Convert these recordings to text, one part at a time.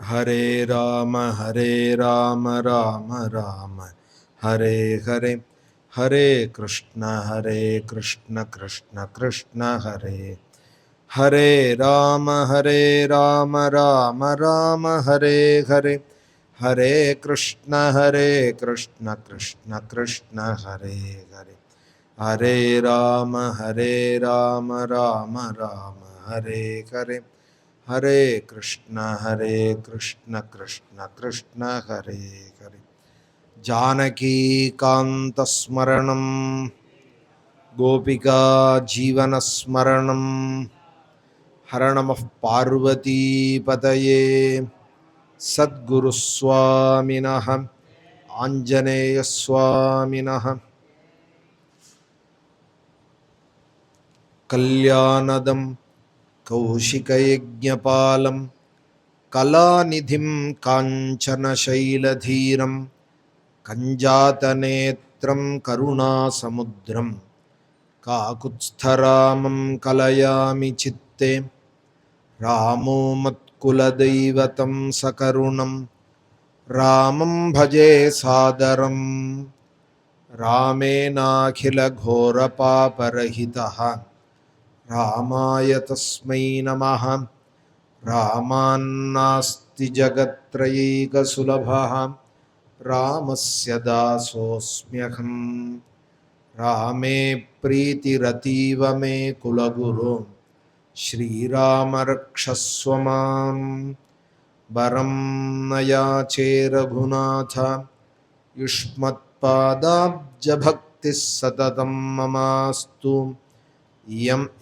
हरे राम राम राम हरे हरे, हरे कृष्ण कृष्ण कृष्ण हरे हरे, राम राम राम हरे हरे, हरे कृष्ण कृष्ण कृष्ण हरे हरे, हरे राम राम हरे हरे, हरे कृष्ण कृष्ण कृष्ण हरे हरे। जानकी कांत स्मरणं गोपिका जीवन स्मरणं, हर नमः पार्वती पतये। सद्गुरु स्वामिनः आंजनेय स्वामिनः कल्याणदं कौशिकयज्ञपालं कलानिधिं काञ्चनशैलधीरं कञ्जातनेत्रं करुणासमुद्रं काकुत्स्थरामं कलयामि चित्ते। रामो मत्कुलदैवतं सकरुणं रामं भजे सादरं। रामेनाखिलघोरपापरहितः रामाय तस्मै नमः। रामान्नास्ति जगत्त्रयैकसुलभः रामस्य दासोऽस्म्यहम्। रामे प्रीतिरतीव मे कुलगुरो श्रीराम रक्षस्व माम्। वरं न याचे रघुनाथ युष्मत्पादाब्जभक्तिः सततं ममास्तु।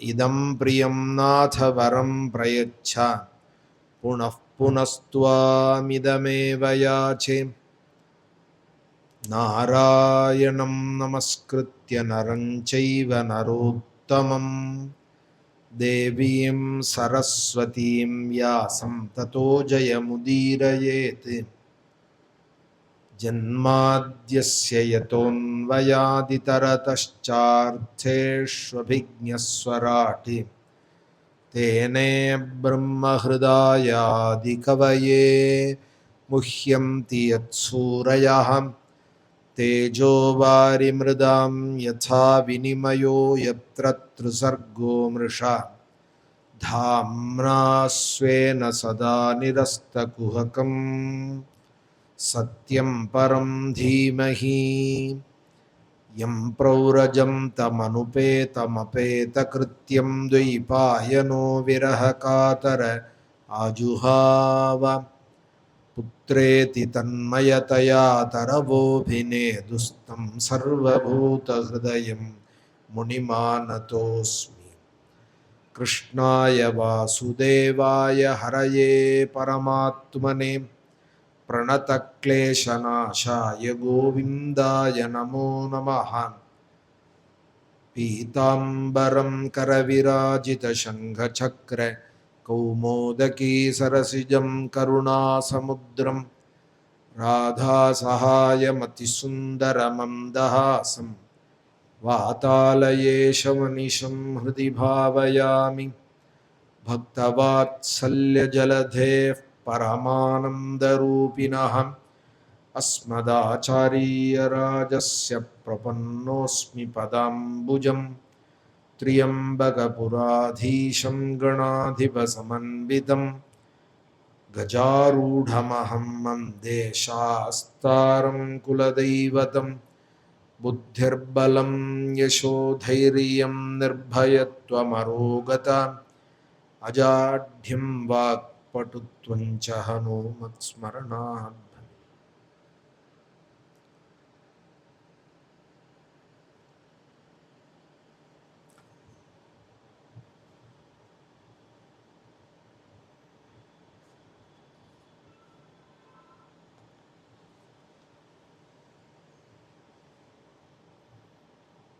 इदं प्रियं नाथ वरं प्रयच्छ पुनः पुनस्त्वामिदमेव याचे। नारायणं नमस्कृत्य नरं चैव नरोत्तमं, देवीं सरस्वतीं व्यासं ततो जयमुदीरयेत्। जन्माद्यस्य यतोऽन्वयादितरतश्चार्थेष्वभिज्ञस्वराट् तेने ब्रह्महृदायादिकवये मुह्यन्ति यत्सूरयः। तेजो वारिमृदां यथा विनिमयो यत्र त्रिसर्गो मृषा, धाम्ना स्वेन सदा निरस्तकुहकं सत्यं परं धीमहि। यं प्रव्रजं तमनुपेतमपेतकृत्यं द्वैपायनो विरहकातर आजुहाव। पुत्रेति तन्मयतया तरवोऽभिनेदुस्तं सर्वभूतहृदयं मुनिमानतोऽस्मि। कृष्णाय वासुदेवाय हरये परमात्मने प्रणतक्लेशनाशाय गोविन्दाय नमो नमः। पीताम्बरं करविराजितशङ्खचक्र कौमोदकी सरसिजं करुणासमुद्रं राधासहायमतिसुन्दरमन्दहासं वातालयेशमनिशं हृदि भावयामि। भक्तवात्सल्यजलधेः परमानन्दरूपिणः अस्मदाचार्यराजस्य प्रपन्नोऽस्मि पदाम्बुजं। त्र्यम्बकपुराधीशं गणाधिपसमन्वितं गजारूढमहं वन्दे शास्तारं कुलदैवतं। बुद्धिर्बलं यशोधैर्यं निर्भयत्वमरोगता अजाढ्यं वाक्पटुत्वं च हनूमत्स्मरणात्।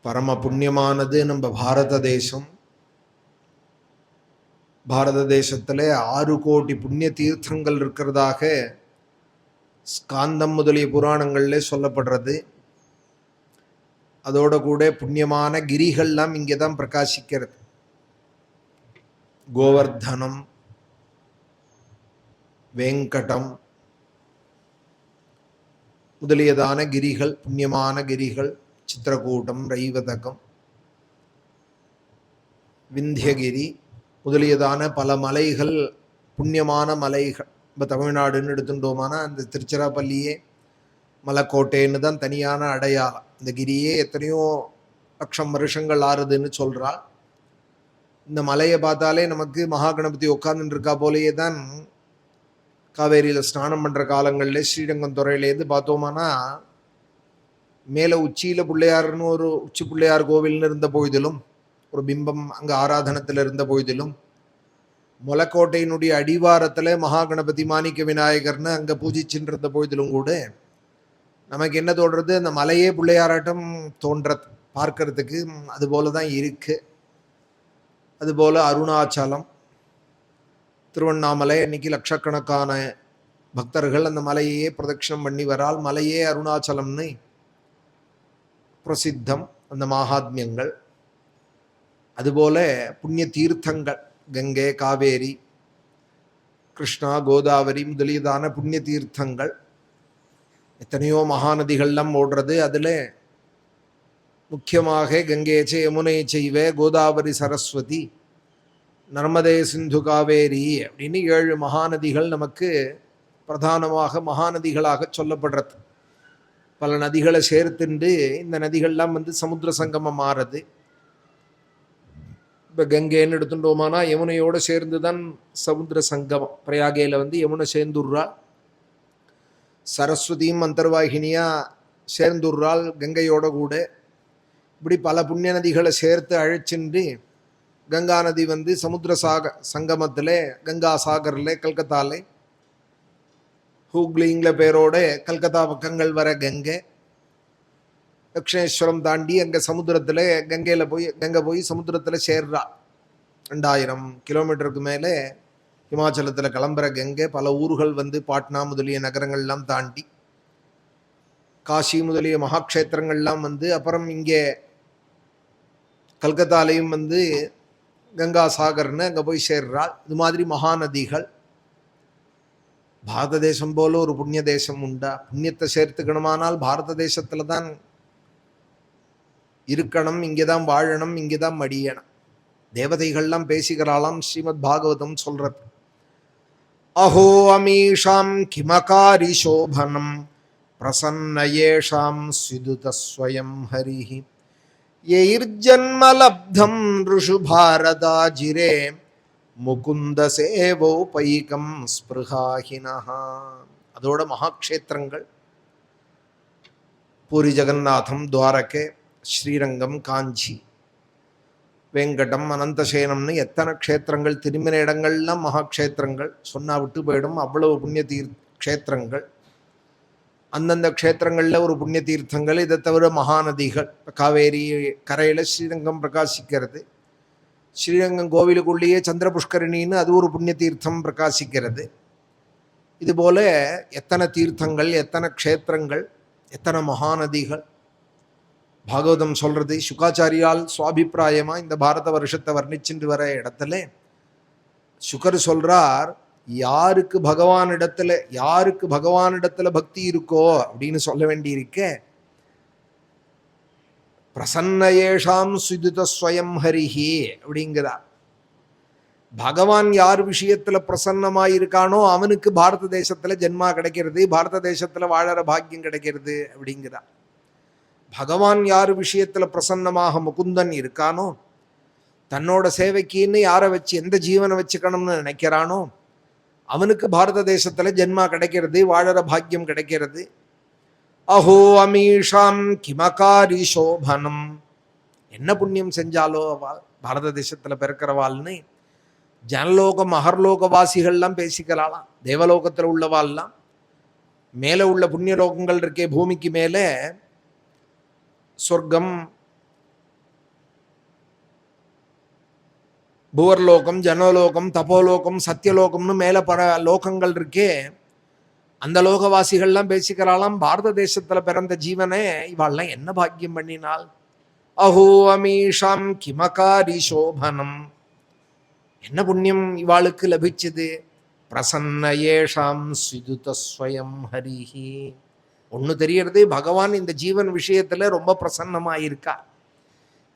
பரம புண்ணியமானது நம்ம பாரத தேசம். பாரத தேசத்திலே 6 கோடி புண்ணிய தீர்த்தங்கள் இருக்கிறதாக ஸ்காந்தம் முதலிய புராணங்களிலே சொல்லப்படுறது. அதோட கூட புண்ணியமான கிரிகள்லாம் இங்கே தான் பிரகாசிக்கிறது. கோவர்தனம், வேங்கடம் முதலியதான கிரிகள், புண்ணியமான கிரிகள், சித்திரக்கூட்டம், ரைவதகம், விந்தியகிரி முதலியதான பல மலைகள், புண்ணியமான மலைகள். இப்போ தமிழ்நாடுன்னு எடுத்துட்டோமானா அந்த திருச்சிராப்பள்ளியே மலைக்கோட்டைன்னு தான் தனியான அடையாளம். இந்த கிரியே எத்தனையோ லட்சம் வருஷங்கள் ஆறுதுன்னு சொல்கிறாள். இந்த மலையை பார்த்தாலே நமக்கு மகாகணபதி உட்கார்ந்துட்டு இருக்கா போலேயே தான். காவேரியில் ஸ்நானம் பண்ணுற காலங்களில் ஸ்ரீரங்கம் துறையிலேருந்து பார்த்தோமானா மேலே உச்சியில் பிள்ளையார்னு ஒரு உச்சி பிள்ளையார் கோவில்னு இருந்த பொழுதிலும், ஒரு பிம்பம் அங்கே ஆராதனத்தில் இருந்த பொழுதிலும், மலைக்கோட்டையினுடைய அடிவாரத்தில் மகாகணபதி மாணிக்க விநாயகர்னு அங்கே பூஜிச்சுட்டு இருந்த பொழுதிலும் கூட நமக்கு என்ன தோன்றது, அந்த மலையே பிள்ளையாராட்டம் தோன்றது பார்க்கறதுக்கு. அதுபோல தான் இருக்குது. அதுபோல் அருணாச்சலம், திருவண்ணாமலை, அன்னைக்கு லட்சக்கணக்கான பக்தர்கள் அந்த மலையையே பிரதட்சணம் பண்ணி வரால். மலையே அருணாச்சலம்னு பிரசித்தம் அந்த மகாத்மியங்கள். அதுபோல புண்ணிய தீர்த்தங்கள், கங்கை, காவேரி, கிருஷ்ணா, கோதாவரி முதலியதான புண்ணிய தீர்த்தங்கள், எத்தனையோ மகாநதிகள்லாம் ஓடுறது. அதில் முக்கியமாக கங்கேச்ச யமுனை செய்வ கோதாவரி சரஸ்வதி நர்மதே சிந்து காவேரி அப்படின்னு 7 மகாநதிகள் நமக்கு பிரதானமாக மகாநதிகளாக சொல்லப்படுறது. பல நதிகளை சேர்த்துண்டு இந்த நதிகள்லாம் சமுத்திர சங்கமம் ஆறுது. இப்போ கங்கைன்னு எடுத்துட்டோமானா யமுனையோடு சேர்ந்து தான் சமுத்திர சங்கமம். பிரயாகையில் யமுனை சேர்ந்துடுறாள், சரஸ்வதியும் அந்தர்வாகினியாக சேர்ந்துடுறாள் கங்கையோட கூட. இப்படி பல புண்ணிய நதிகளை சேர்த்து அழைச்சின்று கங்கா நதி சமுத்திர சங்கமத்தில் கங்கா சாகரில் கல்கத்தாவில் ஹூக்லிங்கிற பேரோட கல்கத்தா பக்கங்கள் வர கங்கை தக்ஷணேஸ்வரம் தாண்டி அங்கே சமுத்திரத்தில் கங்கை போய் சமுத்திரத்தில் சேர்றா. 2000 கிலோமீட்டருக்கு மேலே ஹிமாச்சலத்தில் கிளம்புற கங்கை பல ஊர்கள் பாட்னா முதலிய நகரங்கள்லாம் தாண்டி காஷி முதலிய மகாக்ஷேத்திரங்கள்லாம் அப்புறம் இங்கே கல்கத்தாலையும் கங்கா சாகர்னு அங்கே போய் சேர்றாள். இது மாதிரி மகாநதிகள். பாரத தேசம் போல ஒரு புண்ணிய தேசம் உண்டா? புண்ணியத்தை சேர்த்துக்கணுமானால் பாரத தேசத்தில் தான் இருக்கணும், இங்கே தான் வாழணும், இங்கே தான் மடியணும். தேவதைகள்லாம் பேசிக்கிறாளாம். ஸ்ரீமத் பாகவதம் சொல்றது, அஹோ அமீஷாம் கிமகாரி சோபனம் பிரசன்னயேஷாம் ஸ்விதுதஸ்வயம் ஹரிஹி யைர்ஜன்மலப்தம் ருஷு பாரதாஜிரே முகுந்த சேவோபைகம் ஸ்பிருஹாஹினஹா. அதோட மகாக்ஷேத்திரங்கள் பூரி ஜெகநாதம், துவாரகை, ஸ்ரீரங்கம், காஞ்சி, வேங்கடம், அனந்தசேனம்னு எத்தனை க்ஷேத்திரங்கள், திரும்பின இடங்கள்லாம் மகாக்ஷேத்திரங்கள். சொன்னா விட்டு போயிடும், அவ்வளவு புண்ணிய க்ஷேத்திரங்கள். அந்தந்த க்ஷேத்திரங்களில் ஒரு புண்ணிய தீர்த்தங்கள். இதை தவிர மகாநதிகள். காவேரி கரையில் ஸ்ரீரங்கம் பிரகாசிக்கிறது. ஸ்ரீரங்கம் கோவிலுக்குள்ளேயே சந்திர புஷ்கரணின்னு அது ஒரு புண்ணிய தீர்த்தம் பிரகாசிக்கிறது. இதுபோல எத்தனை தீர்த்தங்கள், எத்தனை க்ஷேத்திரங்கள், எத்தனை மகாநதிகள். பாகவதம் சொல்றது, சுகாச்சாரியால் சுவாபிப்பிராயமாக இந்த பாரத வருஷத்தை வர்ணிச்சுட்டு வர இடத்துல சுகர் சொல்றார், யாருக்கு பகவானிடத்துல பக்தி இருக்கோ அப்படின்னு சொல்ல வேண்டியிருக்க, பிரசன்னயேஷாம் சுதித ஸ்வயம் ஹரிஹி அப்படிங்கிறா. பகவான் யார் விஷயத்துல பிரசன்னமாயிருக்கானோ அவனுக்கு பாரத தேசத்துல ஜென்மா கிடைக்கிறது, பாரத தேசத்துல வாழற பாக்கியம் கிடைக்கிறது அப்படிங்கிறா. பகவான் யார் விஷயத்துல பிரசன்னமாக முகுந்தன் இருக்கானோ, தன்னோட சேவைக்குன்னு யாரை வச்சு எந்த ஜீவனை வச்சுக்கணும்னு நினைக்கிறானோ அவனுக்கு பாரத தேசத்துல ஜென்மா கிடைக்கிறது, வாழற பாக்கியம் கிடைக்கிறது. அஹோ அமீஷாம் கிமகாரி சோபனம். என்ன புண்ணியம் செஞ்சாலோ அவள் பாரத தேசத்துல பிறக்கிறவாள்னு ஜனலோக மகர்லோக வாசிகள்லாம் பேசிக்கிறாளாம். தேவலோகத்தில் உள்ளவாள்லாம் மேலே உள்ள புண்ணிய லோகங்கள் இருக்கே, பூமிக்கு மேலே சொர்க்கம், புவர்லோகம், ஜனலோகம், தபோலோகம், சத்தியலோகம்னு மேலே பல லோகங்கள் இருக்கே, அந்த லோகவாசிகள்லாம் பேசிக்கிறாளாம், பாரத தேசத்துல பிறந்த ஜீவனே இவாள்லாம் என்ன பாக்கியம் பண்ணினாள். அஹோ அமீஷாம் கிமகாரி சோபனம். என்ன புண்ணியம் இவாளுக்கு லபிச்சது. பிரசன்ன ஏஷாம் ஸ்விதுதஸ்வயம் ஹரிஹி. ஒன்று தெரியறது, பகவான் இந்த ஜீவன் விஷயத்துல ரொம்ப பிரசன்னமாக இருக்கா.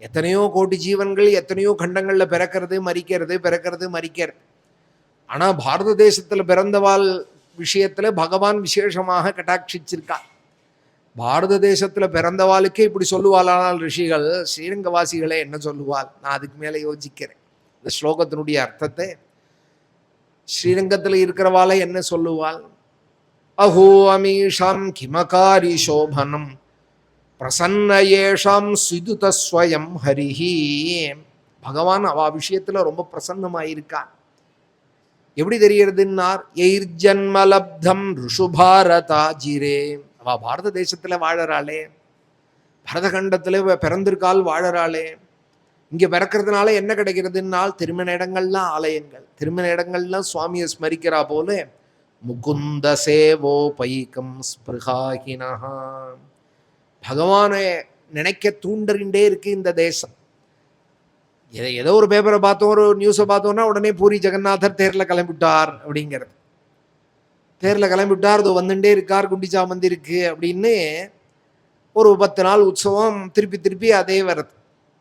எத்தனையோ கோடி ஜீவன்கள் எத்தனையோ கண்டங்களில் பிறக்கிறது மரிக்கிறது. ஆனால் பாரத தேசத்தில் பிறந்தவாள் விஷயத்துல பகவான் விசேஷமாக கட்டாட்சிச்சிருக்கா. பாரத தேசத்தில் பிறந்தவாளுக்கே இப்படி சொல்லுவாளானால் ரிஷிகள், ஸ்ரீரங்கவாசிகளே என்ன சொல்லுவாள்? நான் அதுக்கு மேலே யோசிக்கிறேன். இந்த ஸ்லோகத்தினுடைய அர்த்தத்தை ஸ்ரீரங்கத்தில் இருக்கிறவாளை என்ன சொல்லுவாள்? அஹோ அமீஷாம் கிமகாரி சோபனம் பிரசன்ன ஏஷாம் ஸ்விதுதஸ்வயம் ஹரிஹி. பகவான் அவ விஷயத்துல ரொம்ப பிரசன்னமாயிருக்கா. எப்படி தெரியறதுன்னார், எயிர்ஜன்மலப்தம் ருஷுபாரதாஜிரே. அவ பாரத தேசத்துல வாழறாளே, பரதகண்டத்துல பிறந்திருக்கால் வாழறாளே. இங்க பிறக்கிறதுனால என்ன கிடைக்கிறதுனால் திருமண இடங்கள்லாம் ஆலயங்கள், திருமண இடங்கள்லாம் சுவாமியை ஸ்மரிக்கிறா போல. முகுந்த சேவோ பைக்கம் ஸ்பிருகாஹினா. பகவானை நினைக்க தூண்டறிண்டே இருக்கு இந்த தேசம். ஏதோ ஒரு பேப்பரை பார்த்தோம், ஒரு நியூஸை பார்த்தோம்னா உடனே பூரி ஜெகநாதர் தேர்ல கிளம்பிவிட்டார் அப்படிங்கிறது. தேர்ல கிளம்பிவிட்டார், அது வந்துட்டே இருக்கார், குண்டிச்சா மந்திருக்கு அப்படின்னு ஒரு 10 நாள் உற்சவம் திருப்பி அதே வருது.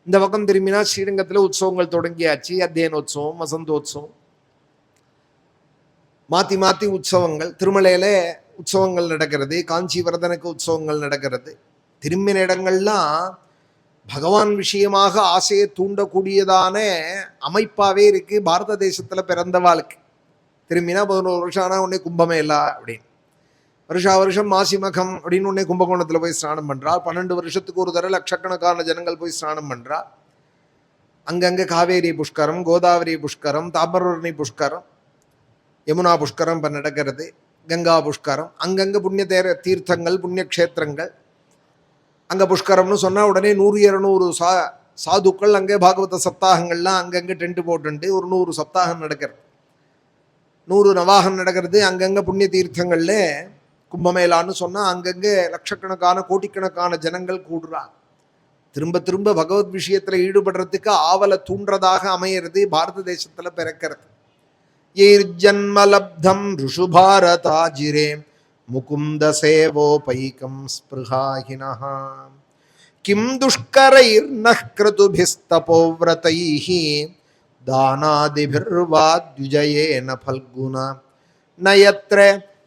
இந்த பக்கம் திரும்பினா ஸ்ரீரங்கத்தில் உற்சவங்கள் தொடங்கியாச்சு. அத்தியனோத்சவம், வசந்தோத்சவம், மாற்றி உற்சவங்கள். திருமலையில உற்சவங்கள் நடக்கிறது, காஞ்சிவரதனுக்கு உற்சவங்கள் நடக்கிறது. திரும்பின இடங்கள்லாம் பகவான் விஷயமாக ஆசையை தூண்டக்கூடியதான அமைப்பாகவே இருக்கு பாரத தேசத்தில் பிறந்தவாளுக்கு. திரும்பினா 11 வருஷம் ஆனால் உடனே கும்பமேளா அப்படின்னு, வருஷம் மாசிமகம் அப்படின்னு உடனே கும்பகோணத்தில் போய் ஸ்நானம் பண்ணுறாள். 12 வருஷத்துக்கு ஒரு தடவை லட்சக்கணக்கான ஜனங்கள் போய் ஸ்நானம் பண்ணுறா. அங்கங்கே காவேரி புஷ்கரம், கோதாவரி புஷ்கரம், தாமிரபரணி புஷ்கரம், யமுனா புஷ்கரம் இப்போ நடக்கிறது, கங்கா புஷ்கரம். அங்கங்கே புண்ணிய தீர்த்தங்கள், புண்ணிய க்ஷேத்திரங்கள். அங்கே புஷ்கரம்னு சொன்னால் உடனே 100-200 சாதுக்கள் அங்கே பாகவத சப்தாகங்கள்லாம் அங்கங்கே டென்ட்டு போட்டுண்டு ஒரு 100 சப்தாகம் நடக்கிறது, 100 நவாகம் நடக்கிறது. அங்கங்கே புண்ணிய தீர்த்தங்களில் கும்பமேளான்னு சொன்னால் அங்கங்கே லட்சக்கணக்கான கோடிக்கணக்கான ஜனங்கள் கூடுறா. திரும்ப பகவத் விஷயத்தில் ஈடுபடுறதுக்கு ஆவலை தூண்டுறதாக அமையிறது பாரத தேசத்தில் பிறக்கிறது. ஏர்ஜன்மலப்தம் ருஷுபாரதாஜிரே முகுந்த சேவோ பைக்கம் ஸ்பிருகாஹினஹ. கிம் துஷ்கரைர்நஹ் க்ரதுபிஸ்தபோவ்ரதைஹ தானாதிபிர்வாத்யுஜயேன ஃபல்குனா நயத்ர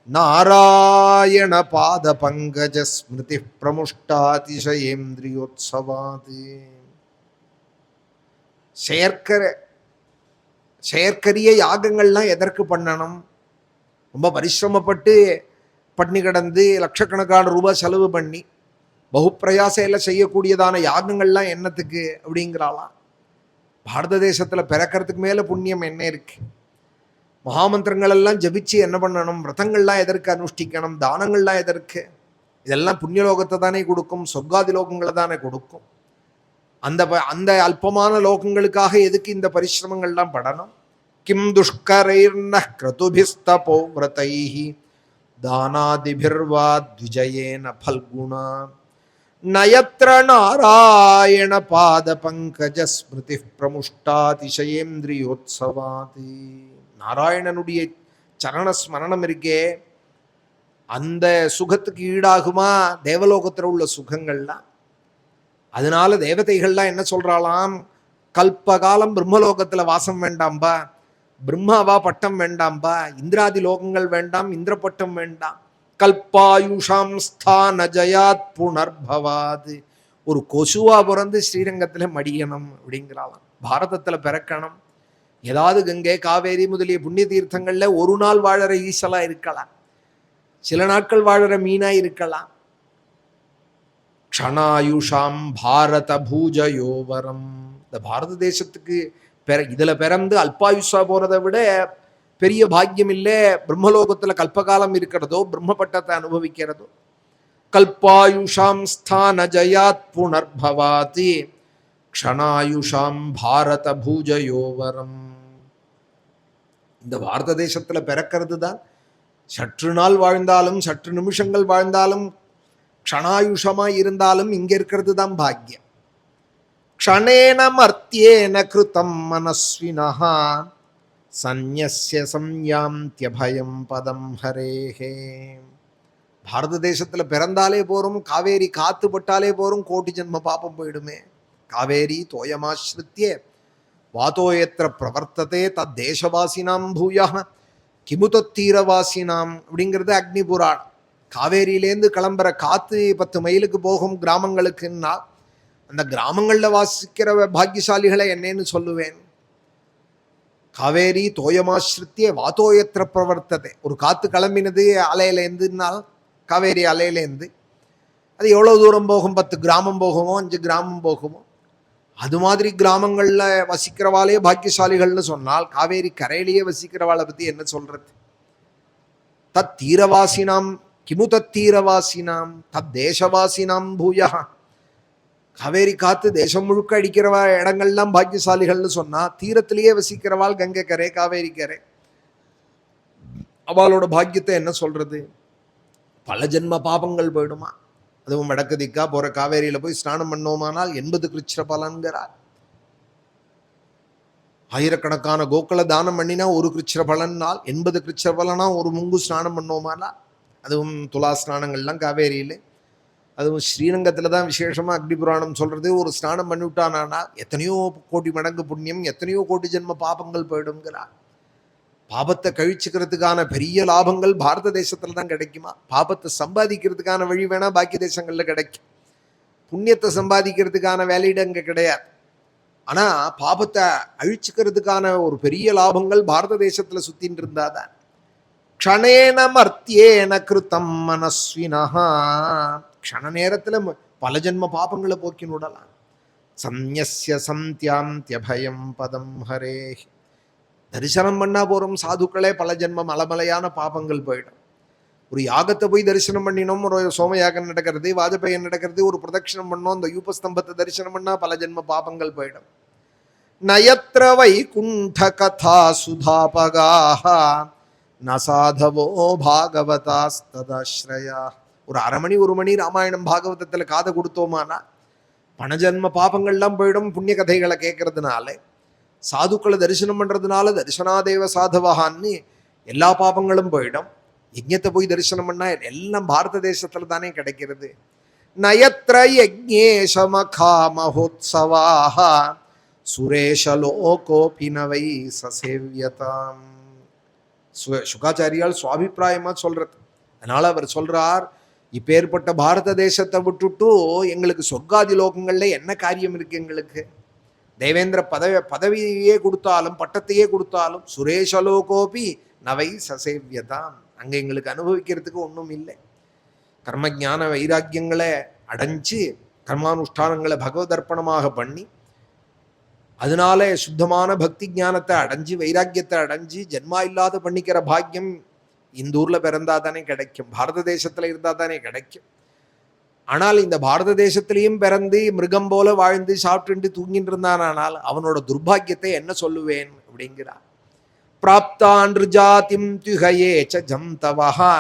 நாராயண பாத பங்கஜ ஸ்மிருதி பிரமுஷ்டாதிசயேந்திரியோத்சவாத். செயற்கரிய யாகங்கள்லாம் எதற்கு பண்ணணும்? ரொம்ப பரிசிரமப்பட்டு பண்ணி கிடந்து லட்சக்கணக்கான ரூபாய் செலவு பண்ணி பகுப்பிரயாசையில் செய்யக்கூடியதான யாகங்கள்லாம் என்னத்துக்கு அப்படிங்கிறாளாம். பாரத தேசத்தில் பிறக்கிறதுக்கு மேலே புண்ணியம் என்ன இருக்கு? மகாமந்திரங்கள் எல்லாம் ஜபிச்சு என்ன பண்ணணும்? விரதங்கள்லாம் எதற்கு அனுஷ்டிக்கணும்? தானங்கள்லாம் எதற்கு? இதெல்லாம் புண்ணியலோகத்தை தானே கொடுக்கும், சொர்க்காதி லோகங்களை தானே கொடுக்கும். அந்த அல்பமான லோகங்களுக்காக எதுக்கு இந்த பரிசிரமங்கள்லாம் படணும்? கிம் துஷ்கரைர்நஹ் க்ரதுபிஸ்தபோ விரதைஹி தானாதிபிர்வா த்விஜயேன ஃபல்குணா நயத்ர நாராயண பாத பங்கஜ ஸ்மிருதி பிரமுஷ்டாதிசயேந்திரியோத்சவாத். நாராயணனுடைய சரண ஸ்மரணம் இருக்கே, அந்த சுகத்துக்கு ஈடாகுமா தேவலோகத்தில் உள்ள சுகங்கள்லாம்? அதனால தேவதைகள்லாம் என்ன சொல்றாளாம்? கல்பகாலம் பிரம்மலோகத்தில் வாசம் வேண்டாம்பா, பிரம்மாவா பட்டம் வேண்டாம்பா, இந்திராதி லோகங்கள் வேண்டாம், இந்திர பட்டம் வேண்டாம். கல்பாயுஷாம் ஸ்தான ஜயாத் புனர்பவாது. ஒரு கொசுவா பிறந்து ஸ்ரீரங்கத்தில் மடியணும் அப்படிங்கிறாளாம். பாரதத்தில் பிறக்கணும், ஏதாவது கங்கை காவேரி முதலிய புண்ணிய தீர்த்தங்கள்ல ஒரு நாள் வாழற ஈசலா இருக்கலாம், சில நாட்கள் வாழற மீனா இருக்கலாம். க்ஷணாயுஷாம் பாரத பூஜயோவரம். இந்த பாரத தேசத்துக்கு இதுல பிறந்து அல்பாயுஷா போறதை விட பெரிய பாக்கியம் இல்லை. பிரம்மலோகத்துல கல்பகாலம் இருக்கிறதோ, பிரம்ம பட்டத்தை அனுபவிக்கிறதோ. கல்பாயுஷாம் ஸ்தான ஜயாத் புனர்பவாதி க்ஷணாயுஷாம் பாரத பூஜயோவரம். இந்த பாரத தேசத்துல பிறக்கிறது தான் சற்று நாள் வாழ்ந்தாலும், சற்று நிமிஷங்கள் வாழ்ந்தாலும், க்ஷணாயுஷமா இருந்தாலும் இங்க இருக்கிறது தான் பாக்கியம். க்ஷணேன மர்த்தியேன கிருதம் மனஸ்வினஹ சந்நியஸ்ய சம்யாந்த்யபயம் பதம் ஹரேஹே. பாரத தேசத்துல பிறந்தாலே போறோம், காவேரி காத்து பட்டாலே போறோம், கோடி ஜென்ம பாபம் போயிடுமே. காவேரி தோயமாஸ்ருத்ய வாதோயத்திர பிரவர்த்ததே தத் தேசவாசினாம் பூயா கிமுதத்தீரவாசினாம் அப்படிங்கிறது அக்னி புராணம். காவேரியிலேருந்து கிளம்புற காத்து 10 மைலுக்கு போகும் கிராமங்களுக்குன்னா அந்த கிராமங்களில் வாசிக்கிற பாக்கியசாலிகளை என்னன்னு சொல்லுவேன். காவேரி தோயமாஸ்ருத்திய வாத்தோயத்திர பிரவர்த்ததை. ஒரு காத்து கிளம்பினது அலையிலேருந்துனால் காவேரி அலையிலேருந்து அது எவ்வளோ தூரம் போகும்? 10 கிராமம் போகுமோ, 5 கிராமம் போகுமோ. அது மாதிரி கிராமங்களில் வசிக்கிறவாளே பாக்கியசாலிகள்னு சொன்னால் காவேரி கரையிலேயே வசிக்கிறவாளை பற்றி என்ன சொல்றது? தத் தீரவாசினாம் கிமு தத் தீரவாசினாம் தத் தேசவாசினாம் பூயா. காவேரி காத்து தேசம் முழுக்க அடிக்கிறவா இடங்கள்லாம் பாக்கியசாலிகள்னு சொன்னா, தீரத்திலேயே வசிக்கிறவாள் கங்கை கரை காவேரி கரை, அவளோட பாக்கியத்தை என்ன சொல்றது? பல ஜென்ம பாபங்கள் போயிடுமா. அதுவும் வடக்கு திக்கா போற காவேரியில போய் ஸ்நானம் பண்ணோமானால் 80 கிருச்சிர பலன்கிறார். ஆயிரக்கணக்கான கோக்களை தானம் பண்ணினா 1 கிருச்சிர பலனால் 80 கிருச்சிர பலனா ஒரு முங்கு ஸ்நானம் பண்ணோமானா. அதுவும் துலா ஸ்நானங்கள்லாம் காவேரியில. அதுவும் ஸ்ரீரங்கத்தில் தான் விசேஷமாக அக்னி புராணம் சொல்றது. ஒரு ஸ்நானம் பண்ணிவிட்டானா எத்தனையோ கோடி மடங்கு புண்ணியம், எத்தனையோ கோடி ஜென்ம பாபங்கள் போயிடுங்கிறார். பாபத்தை கழிச்சுக்கிறதுக்கான பெரிய லாபங்கள் பாரத தேசத்துல தான் கிடைக்குமா? பாபத்தை சம்பாதிக்கிறதுக்கான வழி வேணா பாக்கி தேசங்கள்ல கிடைக்கும். புண்ணியத்தை சம்பாதிக்கிறதுக்கான வேலையிட அங்க கிடையாது. ஆனா பாபத்தை அழிச்சுக்கிறதுக்கான ஒரு பெரிய லாபங்கள் பாரத தேசத்துல சுத்தின்னு இருந்தாதான். க்ஷணேன மர்த்தியேன கிருத்தம் மனஸ்வினஹா. க்ஷண நேரத்துல பல ஜென்ம பாபங்களை போக்கி விடலாம். சந்நியஸ்ய சம்த்யாந்த்யபயம் பதம் ஹரே. தரிசனம் பண்ணா போறோம் சாதுக்களே, பல ஜென்மம் மலமலையான பாபங்கள் போயிடும். ஒரு யாகத்தை போய் தரிசனம் பண்ணினோம், ஒரு சோமயாகம் நடக்கிறது, வாஜபேயம் நடக்கிறது, ஒரு பிரதட்சணம் பண்ணோம், அந்த யூபஸ்தம்பத்தை தரிசனம் பண்ணா பல ஜென்ம பாபங்கள் போயிடும். நயத்ர வைகுண்ட கதா சுதாபகாஹ நசாதவோ பாகவதாஸ்ததாஸ்ரயா. ஒரு அரை மணி 1 மணி ராமாயணம் பாகவதத்துல காதை கொடுத்தோமானா பணஜன்ம பாபங்கள்லாம் போயிடும். புண்ணிய கதைகளை கேட்கறதுனால, சாதுக்களை தரிசனம் பண்றதுனால தரிசனாதேவ சாதவகான்னு எல்லா பாபங்களும் போயிடும். யஜ்ஞத்தை போய் தரிசனம் பண்ணா எல்லாம் பாரத தேசத்துல தானே கிடைக்கிறது. நயத்ர யஜ்ஞேஷமகா மகோத்சவாஹ சுரேஷலோகோபி நவை சசேவ்யதாம். சுகாச்சாரியால் சுவாபிப்பிராயமா சொல்றது. அதனால அவர் சொல்றார், இப்பேற்பட்ட பாரத தேசத்தை விட்டுட்டு எங்களுக்கு சொர்க்காதி லோகங்கள்ல என்ன காரியம் இருக்கு? எங்களுக்கு தேவேந்திர பதவியே கொடுத்தாலும் பட்டத்தையே கொடுத்தாலும் சுரேஷலோகோபி நவை சசேவ்யதாம், அங்க எங்களுக்கு அனுபவிக்கிறதுக்கு ஒன்றும் இல்லை. கர்ம ஞான வைராக்கியங்களை அடைஞ்சு கர்மானுஷ்டானங்களை பகவதர்ப்பணமாக பண்ணி அதனால சுத்தமான பக்தி ஞானத்தை அடைஞ்சு வைராக்கியத்தை அடைஞ்சு ஜென்மா இல்லாத பண்ணிக்கிற பாக்கியம் இந்த ஊர்ல பிறந்தா தானே கிடைக்கும், பாரத தேசத்துல இருந்தா தானே கிடைக்கும். ஆனால் இந்த பாரத தேசத்திலையும் பிறந்து மிருகம் போல வாழ்ந்து சாப்பிட்டு தூங்கிட்டு இருந்தானால் அவனோட துர்பாக்கியத்தை என்ன சொல்லுவேன் அப்படிங்கிறார். பிராப்தான் ஜாதிம் துகையே சந்தவஹா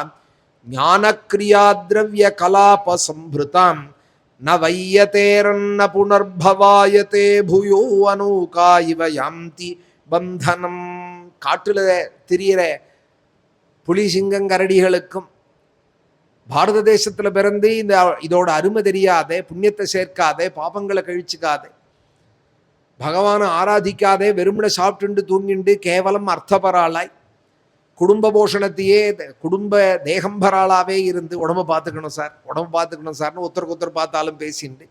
ஞான கிரியா திரவிய கலாப சம்பிருதாம் ந வையதேரன்ன புனர்பவாயதே புயோ அனூகா இவ யாந்தி பந்தனம். காட்டுல திரியிற புலி சிங்கம் கரடிகளுக்கும் பாரத தேசத்துல பிறந்து இதோட அருமை தெரியாதே, புண்ணியத்தை சேர்க்காதே, பாபங்களை கழிச்சுக்காதே, பகவானை ஆராதிக்காதே, வெறுமனை சாப்பிட்டு தூங்கிண்டு கேவலம் அர்த்தபராளாய் குடும்ப போஷணத்தையே குடும்ப தேகம்பராளாவே இருந்து உடம்பை பார்த்துக்கணும் சார், உடம்பு பார்த்துக்கணும் சார்னு ஒருத்தருக்கு ஒருத்தர் பார்த்தாலும் பேசிண்டு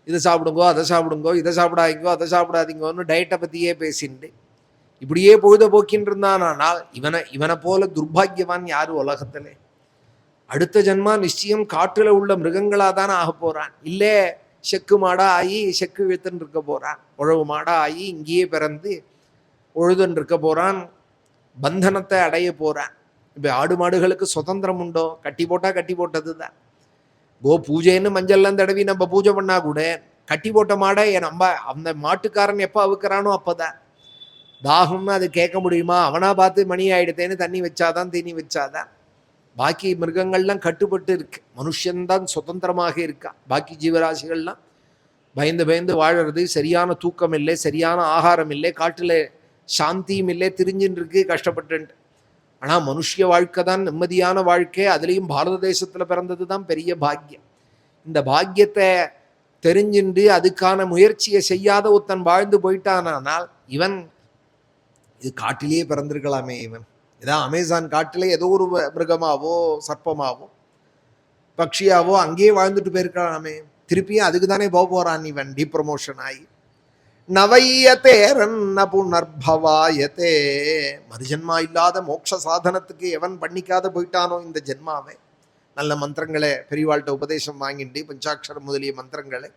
இதை சாப்பிடுங்கோ அதை சாப்பிடுங்கோ இதை சாப்பிடாதீங்கோ அதை சாப்பிடாதீங்கன்னு டயட்டை பற்றியே பேசிண்டு இப்படியே பொழுத போக்கின்னு இருந்தானால் இவனை போல துர்பாகியவான் யாரு உலகத்திலே? அடுத்த ஜன்மா நிச்சயம் காட்டுல உள்ள மிருகங்களா தானே ஆக போறான். இல்லே செக்கு மாடா ஆகி செக்கு இழுத்துன்னு இருக்க போறான், உழவு மாடா ஆகி இங்கேயே பிறந்து உழுதுன்னு இருக்க போறான், பந்தனத்தை அடைய போறான். இப்போ ஆடு மாடுகளுக்கு சுதந்திரம் உண்டோ? கட்டி போட்டா கட்டி போட்டது தான். கோ பூஜைன்னு மஞ்சள்லாம் தடவி நம்ம பூஜை பண்ணா கூட கட்டி போட்ட மாடை நம்ம அந்த மாட்டுக்காரன் எப்போ அவுக்கிறானோ அப்போதான். தாகம்னு அது கேட்க முடியுமா? அவனா பார்த்து மணி ஆயிடுத்தேன்னு தண்ணி வச்சாதான் தீனி வச்சாதான். பாக்கி மிருகங்கள்லாம் கட்டுப்பட்டு இருக்கு, மனுஷன்தான் சுதந்திரமாக இருக்கா. பாக்கி ஜீவராசிகள்லாம் பயந்து பயந்து வாழறது, சரியான தூக்கம் இல்லை, சரியான ஆகாரம் இல்லை, காட்டில் சாந்தியும் இல்லை, திரிஞ்சுன்னு இருக்கு, கஷ்டப்பட்டு. ஆனால் மனுஷிய வாழ்க்கை தான் நிம்மதியான வாழ்க்கை. அதுலேயும் பாரத தேசத்தில் பிறந்தது தான் பெரிய பாக்கியம். இந்த பாக்கியத்தை தெரிஞ்சுண்டு அதுக்கான முயற்சியை செய்யாத ஒருத்தன் வாழ்ந்து போயிட்டானால் இவன் இது காட்டிலேயே பிறந்திருக்கலாமே. இவன் ஏதாவது அமேசான் காட்டிலே ஏதோ ஒரு மிருகமாவோ சர்ப்பமாவோ பக்ஷியாவோ அங்கேயே வாழ்ந்துட்டு போயிருக்கலாமே. திருப்பியும் அதுக்கு தானே போக போறான் இவன், டிப்ரமோஷன் ஆகி. நவையத்தே ரன்ன புனர்பவாயத்தே. மறுஜன்மா இல்லாத மோட்ச சாதனத்துக்கு எவன் பண்ணிக்காத போயிட்டானோ இந்த ஜென்மாவை, நல்ல மந்திரங்களை பெரியவாழ்கிட்ட உபதேசம் வாங்கிண்டு பஞ்சாட்சரம் முதலிய மந்திரங்களை,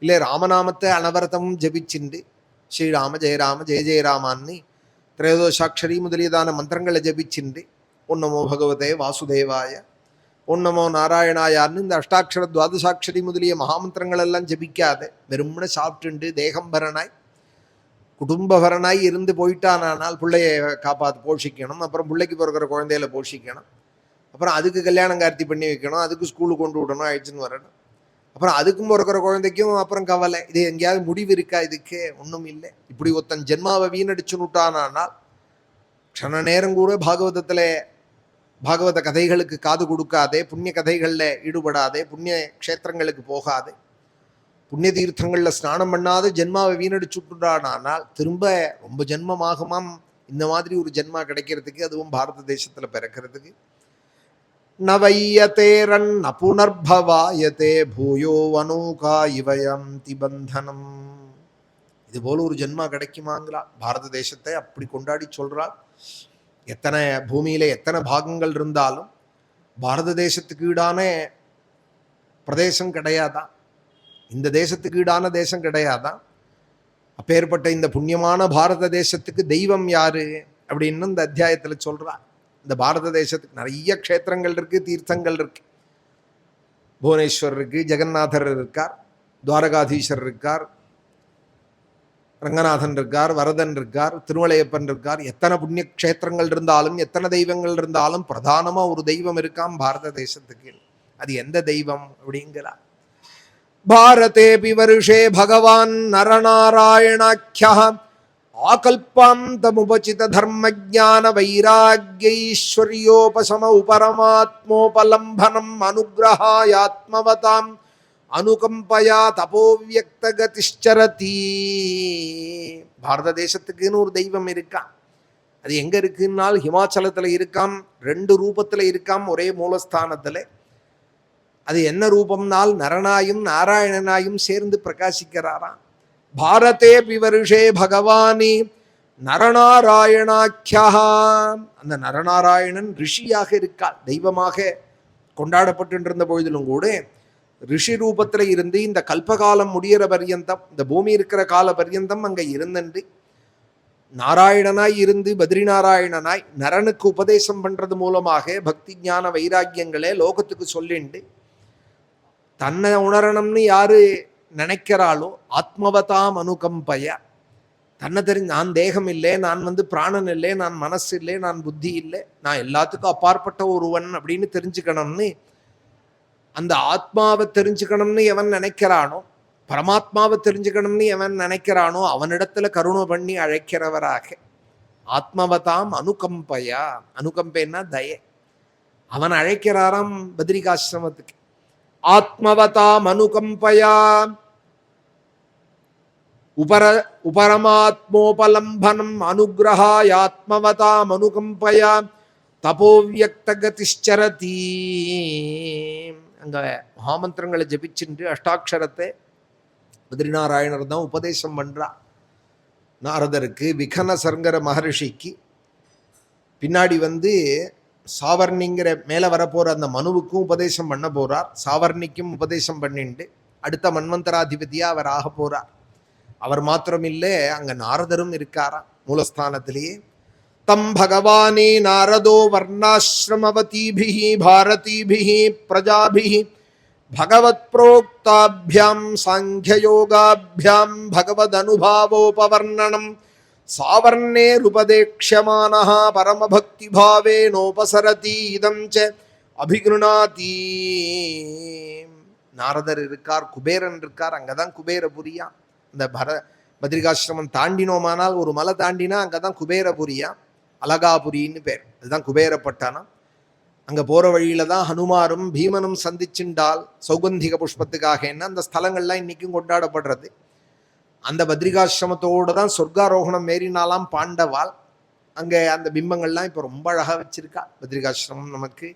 இல்லை ராமநாமத்தை அனவரதமும் ஜபிச்சுண்டு ஸ்ரீராம ஜெயராம ஜெய ஜெயராமான்னு திரையோதசாட்சரி முதலியதான மந்திரங்களை ஜபிச்சுண்டு ஓம் நமோ பகவதே வாசுதேவாய, ஓம் நமோ நாராயணாயான்னு இந்த அஷ்டாட்சர துவாதசாட்சரி முதலிய மகாமந்திரங்கள் எல்லாம் ஜபிக்காத வெறும்னு சாப்பிட்டுண்டு தேகம்பரனாய் குடும்பபரனாய் இருந்து போயிட்டானால் பிள்ளைய காப்பாற்று போஷிக்கணும், அப்புறம் பிள்ளைக்கு பிறக்கிற குழந்தையில போஷிக்கணும், அப்புறம் அதுக்கு கல்யாணம் கார்த்தி பண்ணி வைக்கணும், அதுக்கு ஸ்கூலுக்கு கொண்டு விடணும், ஆயிடுச்சுன்னு வரணும், அப்புறம் அதுக்கும் பிறக்கிற குழந்தைக்கும் அப்புறம் கவலை. இது எங்கேயாவது முடிவு இருக்கா? இதுக்கு ஒன்றும் இல்லை. இப்படி ஒருத்தன் ஜென்மாவை வீணடிச்சு விட்டானால் க்ஷண நேரம் கூட பாகவதத்தில் பாகவத கதைகளுக்கு காது கொடுக்காதே, புண்ணிய கதைகளில் ஈடுபடாதே, புண்ணிய க்ஷேத்திரங்களுக்கு போகாதே, புண்ணிய தீர்த்தங்களில் ஸ்நானம் பண்ணாத ஜென்மாவை வீணடிச்சு விட்டுட்டானால் திரும்ப ரொம்ப ஜென்மமாகுமாம் இந்த மாதிரி ஒரு ஜென்மா கிடைக்கிறதுக்கு, அதுவும் பாரத தேசத்தில் பிறக்கிறதுக்கு. நவையத்தே ரன்ன புனர்பவாயத்தே பூயோ அனூகா இவயம் திபந்தனம். இது போல ஒரு ஜென்மா கிடைக்குமாங்களா? பாரத தேசத்தை அப்படி கொண்டாடி சொல்றாள். எத்தனை பூமியில எத்தனை பாகங்கள் இருந்தாலும் பாரத தேசத்துக்கு ஈடான பிரதேசம் கிடையாதான், இந்த தேசத்துக்கு ஈடான தேசம் கிடையாதான். அப்பேற்பட்ட இந்த புண்ணியமான பாரத தேசத்துக்கு தெய்வம் யாரு அப்படின்னு இந்த அத்தியாயத்துல சொல்றா. இந்த பாரத தேசத்துக்கு நிறைய க்ஷேத்திரங்கள் இருக்கு, தீர்த்தங்கள் இருக்கு. புவனேஸ்வர் இருக்கு, ஜெகநாதர் இருக்கார், துவாரகாதீஸ்வரர் இருக்கார், ரங்கநாதன் இருக்கார், வரதன் இருக்கார், திருமலையப்பன் இருக்கார். எத்தனை புண்ணிய க்ஷேத்திரங்கள் இருந்தாலும் எத்தனை தெய்வங்கள் இருந்தாலும் பிரதானமா ஒரு தெய்வம் இருக்காம் பாரத தேசத்துக்கு. அது எந்த தெய்வம் அப்படிங்கிறார். பாரதேபி வருஷே பகவான் நரநாராயணாக்கியா ஆகல்பாந்தமுபசித தர்ம ஜான வைராக்யைஸ்வர்யோபசம உபரமாத்மோபலம்பனம் அனுகிரகாயாத்மவதாம் அனுகம்பயா தபோவியக்தகதிஷ்சரதி. பாரத தேசத்துக்குன்னு ஒரு தெய்வம் இருக்கான். அது எங்க இருக்குன்னால் ஹிமாச்சலத்துல இருக்காம், 2 ரூபத்துல இருக்காம் ஒரே மூலஸ்தானத்துல. அது என்ன ரூபம்னால் நரனாயும் நாராயணனாயும் சேர்ந்து பிரகாசிக்கிறாராம். பாரதே பிவருஷே பகவானி நரநாராயணாக்கியா. அந்த நரநாராயணன் ரிஷியாக இருக்காள், தெய்வமாக கொண்டாடப்பட்டு பொழுதிலும் கூட ரிஷி ரூபத்துல இருந்து இந்த கல்பகாலம் முடிகிற பர்யந்தம், இந்த பூமி இருக்கிற கால பர்யந்தம் அங்க இருந்தன்று நாராயணனாய் இருந்து பத்ரி நாராயணனாய் நரனுக்கு உபதேசம் பண்றது மூலமாக பக்தி ஞான வைராக்கியங்களே லோகத்துக்கு சொல்லிண்டு தன்னை உணரணும்னு யாரு நினைக்கிறாளோ ஆத்மவதாம் அனுகம்பய, தன்னை தெரிஞ்சு நான் தேகம் இல்லை, நான் பிராணன் இல்லை, நான் மனசு இல்லை, நான் புத்தி இல்லை, நான் எல்லாத்துக்கும் அப்பாற்பட்ட ஒருவன் அப்படின்னு தெரிஞ்சுக்கணும்னு, அந்த ஆத்மாவை தெரிஞ்சுக்கணும்னு எவன் நினைக்கிறானோ, பரமாத்மாவை தெரிஞ்சுக்கணும்னு எவன் நினைக்கிறானோ அவனிடத்துல கருணை பண்ணி அழைக்கிறவராக ஆத்மவதாம் அனுகம்பயா. அனுகம்பைன்னா தய. அவன் அழைக்கிறாராம் பத்ரிகாசிரமத்துக்கு. ஆத்மவதாம் அனுகம்பயா உபரமாத்மோபலம்பனம் அனுகிரகாயாத்மவதாம் அனுகம்பயா தபோவியக்தகதிஷ்சரதி. அங்க மகாமந்திரங்களை ஜபிச்சுட்டு அஷ்டாட்சரத்தை பத்ரிநாராயணர் தான் உபதேசம் பண்றா நாரதருக்கு. விகன சர்ங்கர மகர்ஷிக்கு பின்னாடி சாவர்ணிங்கிற மேல வரப்போற அந்த மனுவுக்கும் உபதேசம் பண்ண போறார். சாவர்ணிக்கும் உபதேசம் பண்ணிட்டு அடுத்த மன்வந்தராதிபதியா அவர் ஆக போறார். அவர் மாத்திரமில்லை, அங்க நாரதரும் இருக்காரா மூலஸ்தானத்திலேயே. தம் பகவானே நாரதோ வர்ணாசிரமவதீபிஹி பாரதீபிஹி பிரஜாபிஹி பகவத் புரோக்தாபியாம் சாங்கியயோகாபியாம் பகவதனுபாவோபவர்ணனம் சாவர்ணேருபதேக்ஷ்யமானஹ பரமபக்திபாவேனோபசரதி இதம் ச அபிகிருணாதி. நாரதர் இருக்கார், குபேரன் இருக்கார். அங்கதான் குபேரபுரியா. இந்த பத்ரிகாசிரமம் தாண்டினோமானால் ஒரு மலை தாண்டினா அங்கதான் குபேரபுரியா, அலகாபுரின்னு பேர். அதுதான் குபேரப்பட்டானம். அங்க போற வழியில தான் ஹனுமாரும் பீமனும் சந்திச்சுண்டால் சௌகந்திக புஷ்பத்துக்காக என்ன அந்த ஸ்தலங்கள்லாம் இன்னைக்கும் கொண்டாடப்படுறது. அந்த பத்ரிகாசிரமத்தோடு தான் சொர்க்காரோகணம் ஏறினாலாம் பாண்டவாள். அங்கே அந்த பிம்பங்கள்லாம் இப்போ ரொம்ப அழகாக வச்சிருக்கா பத்ரிகாசிரமம். நமக்கு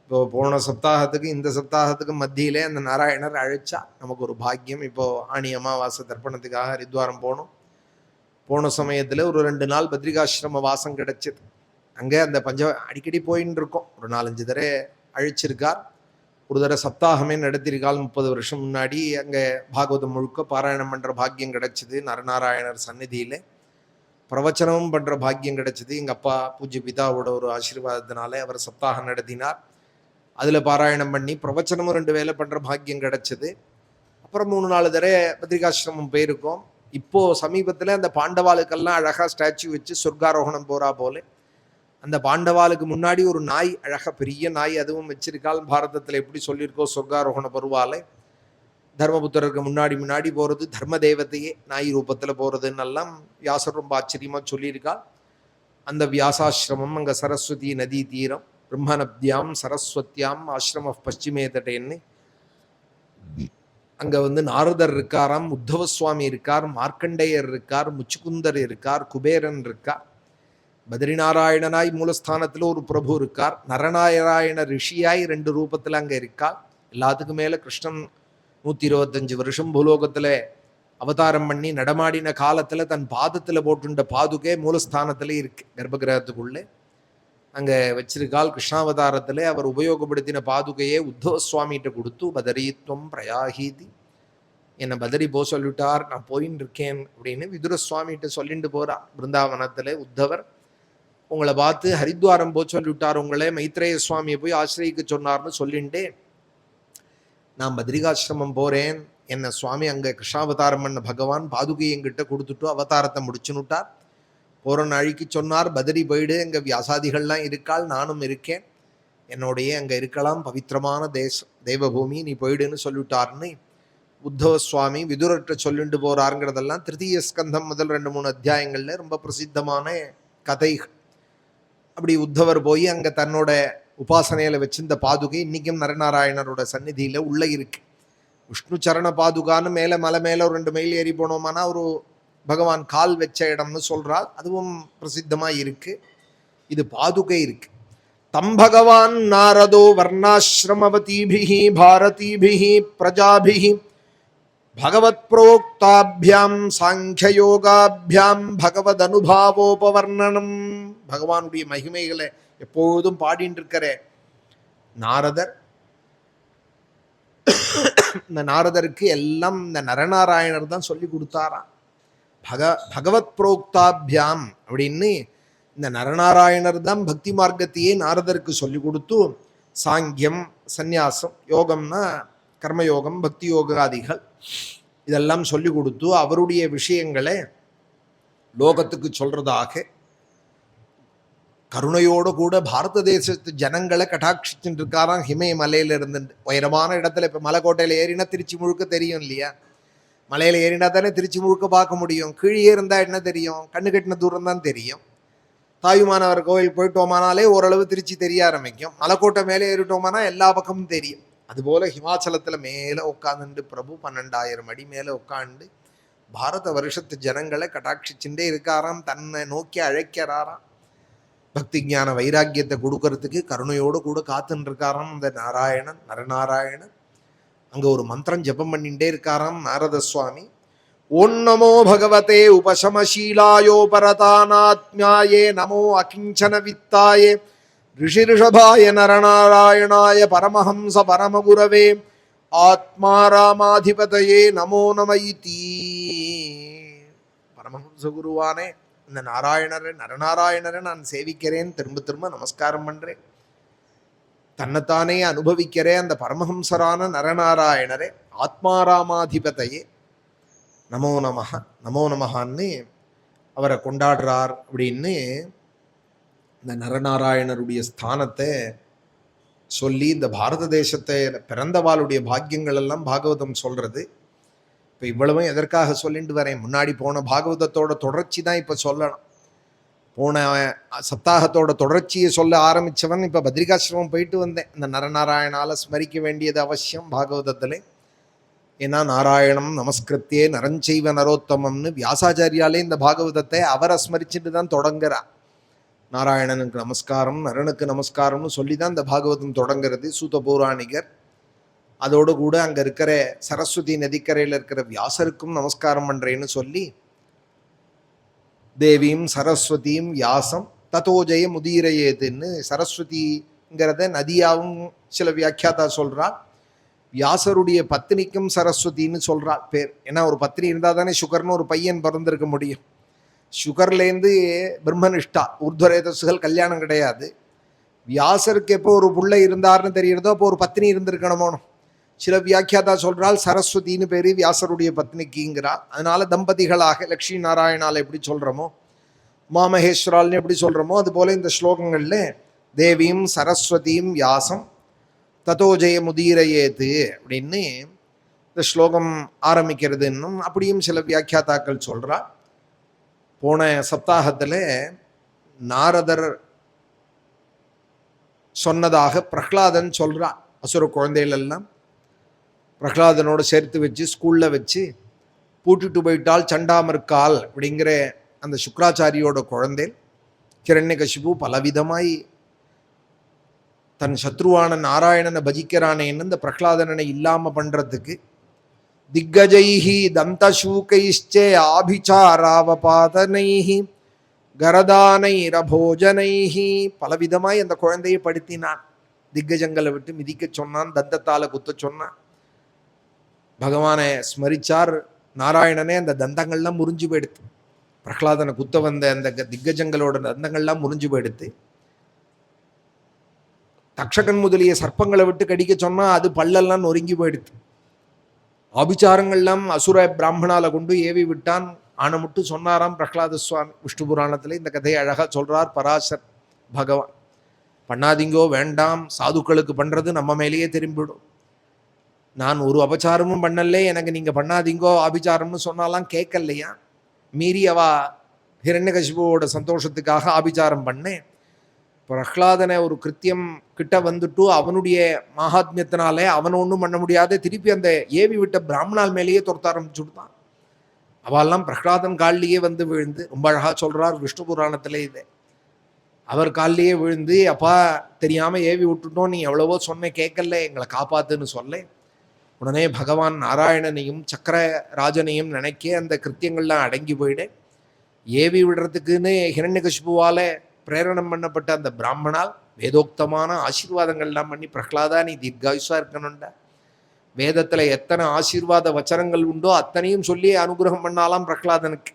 இப்போ போன சப்தாகத்துக்கு இந்த சப்தாகத்துக்கு மத்தியிலே அந்த நாராயணர் அழைச்சா நமக்கு ஒரு பாக்கியம். இப்போ ஆணி அமாவாசை தர்ப்பணத்துக்காக ஹரித்வாரம் போனோம். போன சமயத்தில் ஒரு 2 நாள் பத்ரிகாசிரம வாசம் கிடைச்சது. அங்கே அந்த அடிக்கடி போயின்னு இருக்கோம். ஒரு 4-5 தடவை அழைச்சிருக்கார். ஒரு தடவை சப்தாகமே நடத்திருக்கால் 30 வருஷம் முன்னாடி. அங்கே பாகவதம் முழுக்க பாராயணம் பண்ணுற பாக்கியம் கிடைச்சிது. நரநாராயணர் சந்நிதியில் பிரவச்சனமும் பண்ணுற பாக்கியம் கிடைச்சிது. எங்கள் அப்பா பூஜ்ய பிதாவோட ஒரு ஆசீர்வாதத்தினாலே அவர் சப்தாகம் நடத்தினார். அதில் பாராயணம் பண்ணி பிரவச்சனமும் 2 வேலை பண்ணுற பாக்கியம் கிடைச்சிது. அப்புறம் 3-4 தடவை பத்ரிகாசிரமம் போயிருக்கோம். இப்போது சமீபத்தில் அந்த பாண்டவாளுக்கெல்லாம் அழகாக ஸ்டாச்சு வச்சு சொர்க்காரோகணம் போகிறா போல அந்த பாண்டவாளுக்கு முன்னாடி ஒரு நாய், அழகாக பெரிய நாய் அதுவும் வச்சிருக்காள். பாரதத்தில் எப்படி சொல்லியிருக்கோ சொர்க்காரோகண பருவாலே தர்மபுத்திரருக்கு முன்னாடி போகிறது தர்ம தேவதையே நாய் ரூபத்தில் போகிறதுன்னெல்லாம் வியாசர் ரொம்ப ஆச்சரியமாக சொல்லியிருக்காள். அந்த வியாசாசிரமம் அங்கே சரஸ்வதி நதி தீரம், பிரம்மநப்தியாம் சரஸ்வத்தியாம் ஆசிரம பশ্চিமே தட்டேன்னு அங்கே நாரதர் இருக்காராம், உத்தவ சுவாமி இருக்கார், மார்க்கண்டேயர் இருக்கார், முச்சுக்குந்தர் இருக்கார், குபேரன் இருக்கார். பத்ரிநாராயணனாய் மூலஸ்தானத்தில் ஒரு பிரபு இருக்கார். நரநாராயண ரிஷியாய் 2 ரூபத்தில் அங்கே இருக்கார். எல்லாத்துக்கும் மேலே கிருஷ்ணன் 125 வருஷம் பூலோகத்தில் அவதாரம் பண்ணி நடமாடின காலத்தில் தன் பாதத்தில் போட்டுண்ட பாதுகே மூலஸ்தானத்தில் இருக்கு. கர்ப்பகிரகத்துக்குள்ளே அங்கே வச்சிருக்கால். கிருஷ்ணாவதாரத்தில் அவர் உபயோகப்படுத்தின பாதுகையே உத்தவ சுவாமிகிட்ட கொடுத்து பதரித்வம் பிரயாகீதி, என்னை பதரி போ சொல்லிட்டார், நான் போயின்னு இருக்கேன் அப்படின்னு விதுர சுவாமிகிட்ட சொல்லிட்டு போறா. பிருந்தாவனத்தில் உத்தவர் உங்களை பார்த்து ஹரித்வாரம் போ சொல்லிவிட்டார், உங்களே மைத்ரேய சுவாமியை போய் ஆசிரியக்க சொன்னார்னு சொல்லிட்டு நான் பத்ரிகாசிரமம் போகிறேன், என்னை சுவாமி அங்கே கிருஷ்ணாவதாரம் பண்ண பகவான் பாதுகை எங்கிட்ட கொடுத்துட்டு அவதாரத்தை முடிச்சுன்னுட்டார். போகிற நாளைக்கு சொன்னார், பதரி போயிடு, எங்கள் வியாசாதிகள்லாம் இருக்காள், நானும் இருக்கேன், என்னோடையே அங்கே இருக்கலாம், பவித்திரமான தேசம் தேவபூமி, நீ போயிடுன்னு சொல்லிவிட்டார்னு உத்தவ சுவாமி விதுரர்கிட்ட சொல்லிட்டு போகிறாருங்கிறதெல்லாம் திருத்தீய ஸ்கந்தம் முதல் 2-3 அத்தியாயங்களில் ரொம்ப பிரசித்தமான கதைகள். அப்படி உத்தவர் போய் அங்கே தன்னோட உபாசனையில் வச்சிருந்த பாதுகை இன்றைக்கும் நரநாராயணரோட சந்நிதியில் உள்ளே இருக்கு. விஷ்ணு சரண பாதுகான்னு மேலே மலை மேலே ஒரு 2 மைல் ஏறி போனோம்னா ஒரு பகவான் கால் வச்ச இடம்னு சொல்கிறாள். அதுவும் பிரசித்தமாக இருக்கு. இது பாதுகை இருக்கு. தம் பகவான் நாரதோ வர்ணாசிரமவதீபிஹி பாரதீபிஹி பிரஜாபிஹி பகவத் புரோக்தாபியாம் சாங்கியயோகாபியாம் பகவத் அனுபாவோபவர்ணனம். பகவானுடைய மகிமைகளை எப்போதும் பாடிட்டு இருக்கிற நாரதர், இந்த நாரதருக்கு எல்லாம் இந்த நரநாராயணர் தான் சொல்லி கொடுத்தாராம். பகவத் புரோக்தாபியாம் அப்படின்னு இந்த நரநாராயணர் தான் பக்தி மார்க்கத்தையே நாரதருக்கு சொல்லி கொடுத்து சாங்கியம், சந்நியாசம், யோகம்னா கர்மயோகம், பக்தி யோகாதிகள் இதெல்லாம் சொல்லி கொடுத்து அவருடைய விஷயங்களை லோகத்துக்கு சொல்றதாக கருணையோடு கூட பாரத தேசத்து ஜனங்களை கட்டாட்சிச்சுட்டு இருக்காராம். ஹிமய மலையில இருந்து உயரமான இடத்துல, இப்போ மலைக்கோட்டையில் ஏறினா திருச்சி முழுக்க தெரியும் இல்லையா? மலையில் ஏறினா தானே திருச்சி முழுக்க பார்க்க முடியும். கீழே இருந்தால் என்ன தெரியும்? கண்ணு கட்டின தூரம் தான் தெரியும். தாயுமானவர் கோயில் போயிட்டோமானாலே ஓரளவு திருச்சி தெரிய ஆரம்பிக்கும். மலைக்கோட்டை மேலே ஏறிட்டோமானா எல்லா பக்கமும் தெரியும். அதுபோல் ஹிமாச்சலத்தில் மேலே உட்காந்துட்டு பிரபு 12,000 அடி மேலே உட்காந்து பாரத வருஷத்து ஜனங்களை கட்டாட்சிச்சுட்டே இருக்காராம். தன்னை நோக்கி அழைக்கிறாராம். பக்தி ஞான வைராக்கியத்தை கொடுக்கறதுக்கு கருணையோடு கூட காத்துன்னு இருக்காராம் இந்த நாராயணன், நரநாராயணன். அங்கே ஒரு மந்திரம் ஜபம் பண்ணிகிட்டே இருக்காராம் நாரத சுவாமி. ஓம் நமோ பகவதே உபசமசீலாயோ பரதானாத்மியாயே நமோ அகிஞ்சன வித்தாயே ரிஷிரிஷபாய நரநாராயணாய பரமஹம்ச பரமகுரவே ஆத்மாராமாதிபதையே நமோ நம இதி. பரமஹம்ச குருவானே இந்த நாராயணரை, நரநாராயணரை நான் சேவிக்கிறேன், திரும்ப திரும்ப நமஸ்காரம் பண்ணுறேன், தன்னைத்தானே அனுபவிக்கிறேன். அந்த பரமஹம்சரான நரநாராயணரே, ஆத்மாராமாதிபதையே நமோ நமஹ நமோ நமஹான்னு அவரை கொண்டாடுறார். அப்படின்னு இந்த நரநாராயணருடைய ஸ்தானத்தை சொல்லி இந்த பாரத தேசத்தை பிறந்தவாளுடைய பாக்கியங்கள் எல்லாம் பாகவதம் சொல்றது. இப்போ இவ்வளவும் எதற்காக சொல்லிட்டு வரேன், முன்னாடி போன பாகவதத்தோட தொடர்ச்சி தான் இப்போ சொல்லணும். போன சப்தாகத்தோட தொடர்ச்சியை சொல்ல ஆரம்பித்தவன் இப்போ பத்ரிகாசிரமம் போயிட்டு வந்தேன். இந்த நரநாராயணால ஸ்மரிக்க வேண்டியது அவசியம் பாகவதத்தில். ஏன்னா நாராயணம் நமஸ்கிருத்தியே நரஞ்செய்வ நரோத்தமம்னு வியாசாச்சாரியாலே இந்த பாகவதத்தை அவரை ஸ்மரிச்சுட்டு தான் தொடங்குறா. நாராயணனுக்கு நமஸ்காரம், நரனுக்கு நமஸ்காரம்னு சொல்லி தான் இந்த பாகவதம் தொடங்குறது. சூத பௌராணிகர் அதோடு கூட அங்கே இருக்கிற சரஸ்வதி நதிக்கரையில் இருக்கிற வியாசருக்கும் நமஸ்காரம் பண்ணுறேன்னு சொல்லி தேவீம் சரஸ்வதியும் வியாசம் ததோஜய முதிரையேதுன்னு சரஸ்வதிங்கிறத நதியாவும் சில வியாக்கியாத்தா சொல்கிறாள். வியாசருடைய பத்னிக்கும் சரஸ்வதின்னு சொல்கிறாள் பேர். ஏன்னா ஒரு பத்னி இருந்தால் தானே சுகர்னு ஒரு பையன் பிறந்திருக்க முடியும். சுகர்லேருந்து பிரம்மனிஷ்டா ஊர்துவரேதசுகள் கல்யாணம் கிடையாது. வியாசருக்கு எப்போ ஒரு பிள்ளை இருந்தார்னு தெரிகிறதோ அப்போ ஒரு பத்னி இருந்திருக்கணுமோ. சில வியாக்கியாதா சொல்கிறாள் சரஸ்வதினு பேர் வியாசருடைய பத்னிக்குங்கிறாள். அதனால தம்பதிகளாக லக்ஷ்மி நாராயணால் எப்படி சொல்கிறோமோ, உமாமகேஸ்வரால்னு எப்படி சொல்கிறோமோ, அதுபோல் இந்த ஸ்லோகங்களில் தேவீம் சரஸ்வதியும் வியாசம் ததோஜய முதீரையேது அப்படின்னு இந்த ஸ்லோகம் ஆரம்பிக்கிறதுன்னும் அப்படியும் சில வியாக்கியாதாக்கள் சொல்கிறாள். போன சப்தாகத்தில் நாரதர் சொன்னதாக பிரஹ்லாதன் சொல்கிறான். அசுர குழந்தைகளெல்லாம் பிரஹ்லாதனோடு சேர்த்து வச்சு ஸ்கூலில் வச்சு பூட்டிட்டு போயிட்டால் சண்டாமர்கால் அப்படிங்கிற அந்த சுக்ராச்சாரியோட குழந்தை கிரண்யகசிபு பலவிதமாய் தன் சத்ருவான நாராயணனை பஜிக்கிறானேன்னு இந்த பிரஹ்லாதனனை இல்லாமல் பண்ணுறதுக்கு திக்கஜைஹி தந்தசூகைச்சே ஆபிச்சாராவபாதனைஹி கரதானைரபோஜனைஹி பலவிதமாய் அந்த குழந்தையை படுத்தினான். திக்கஜங்களை விட்டு மிதிக்க சொன்னான், தந்தத்தால் குத்த சொன்னான். பகவானை ஸ்மரிச்சார் நாராயணனே. அந்த தந்தங்கள்லாம் முறிஞ்சு போயிடுத்து. பிரஹ்லாதனை குத்த வந்த அந்த திக்கஜங்களோட தந்தங்கள்லாம் முறிஞ்சு போயிடுத்து. தக்ஷகன் முதலிய சர்ப்பங்களை விட்டு கடிக்க சொன்னால் அது பல்லெல்லாம் நொறுங்கி போயிடுத்து. ஆபிச்சாரங்கள்லாம் அசுர பிராமணால கொண்டு ஏவி விட்டான். ஆனமுட்டு சொன்னாராம் பிரஹ்லாத சுவாமி. விஷ்ணு புராணத்தில் இந்த கதையை அழகாக சொல்கிறார் பராசர் பகவான். பண்ணாதீங்கோ, வேண்டாம், சாதுக்களுக்கு பண்ணுறது நம்ம மேலேயே திரும்பிடும். நான் ஒரு அபச்சாரமும் பண்ணலே, எனக்கு நீங்கள் பண்ணாதீங்கோ ஆபிச்சாரம்னு சொன்னாலாம் கேட்கலையா. மீறி அவ ஹிரண்யகசிபுவோட சந்தோஷத்துக்காக ஆபிச்சாரம் பண்ணேன். பிரஹ்லாதனை ஒரு கிருத்தியம் கிட்ட வந்துட்டு அவனுடைய மகாத்மியத்தினாலே அவனை ஒன்றும் பண்ண முடியாது. திருப்பி அந்த ஏவி விட்ட பிராமணால் மேலேயே துரத்த ஆரம்பிச்சுடுதான். அவெல்லாம் பிரஹ்லாதன் காலிலேயே வந்து விழுந்து, ரொம்ப அழகாக சொல்கிறார் விஷ்ணு புராணத்தில் இதை, அவர் காலிலேயே விழுந்து, அப்பா தெரியாமல் ஏவி விட்டுட்டோம், நீ எவ்வளவோ சொன்ன கேட்கல, எங்களை காப்பாத்துன்னு சொல்ல உடனே பகவான் நாராயணனையும் சக்கரராஜனையும் நினைக்க அந்த கிருத்தியங்கள்லாம் அடங்கி போயிடு. ஏவி விடுறதுக்குன்னு ஹிரண்யகசிபுவால் பிரேரணம் பண்ணப்பட்ட அந்த பிராமணால் வேதோக்தமான ஆசீர்வாதங்கள்லாம் பண்ணி, பிரஹ்லாதா நீ தீர்காயுஷா இருக்கணும்டா, வேதத்தில் எத்தனை ஆசீர்வாத வச்சனங்கள் உண்டோ அத்தனையும் சொல்லி அனுகிரகம் பண்ணாலாம் பிரஹ்லாதனுக்கு.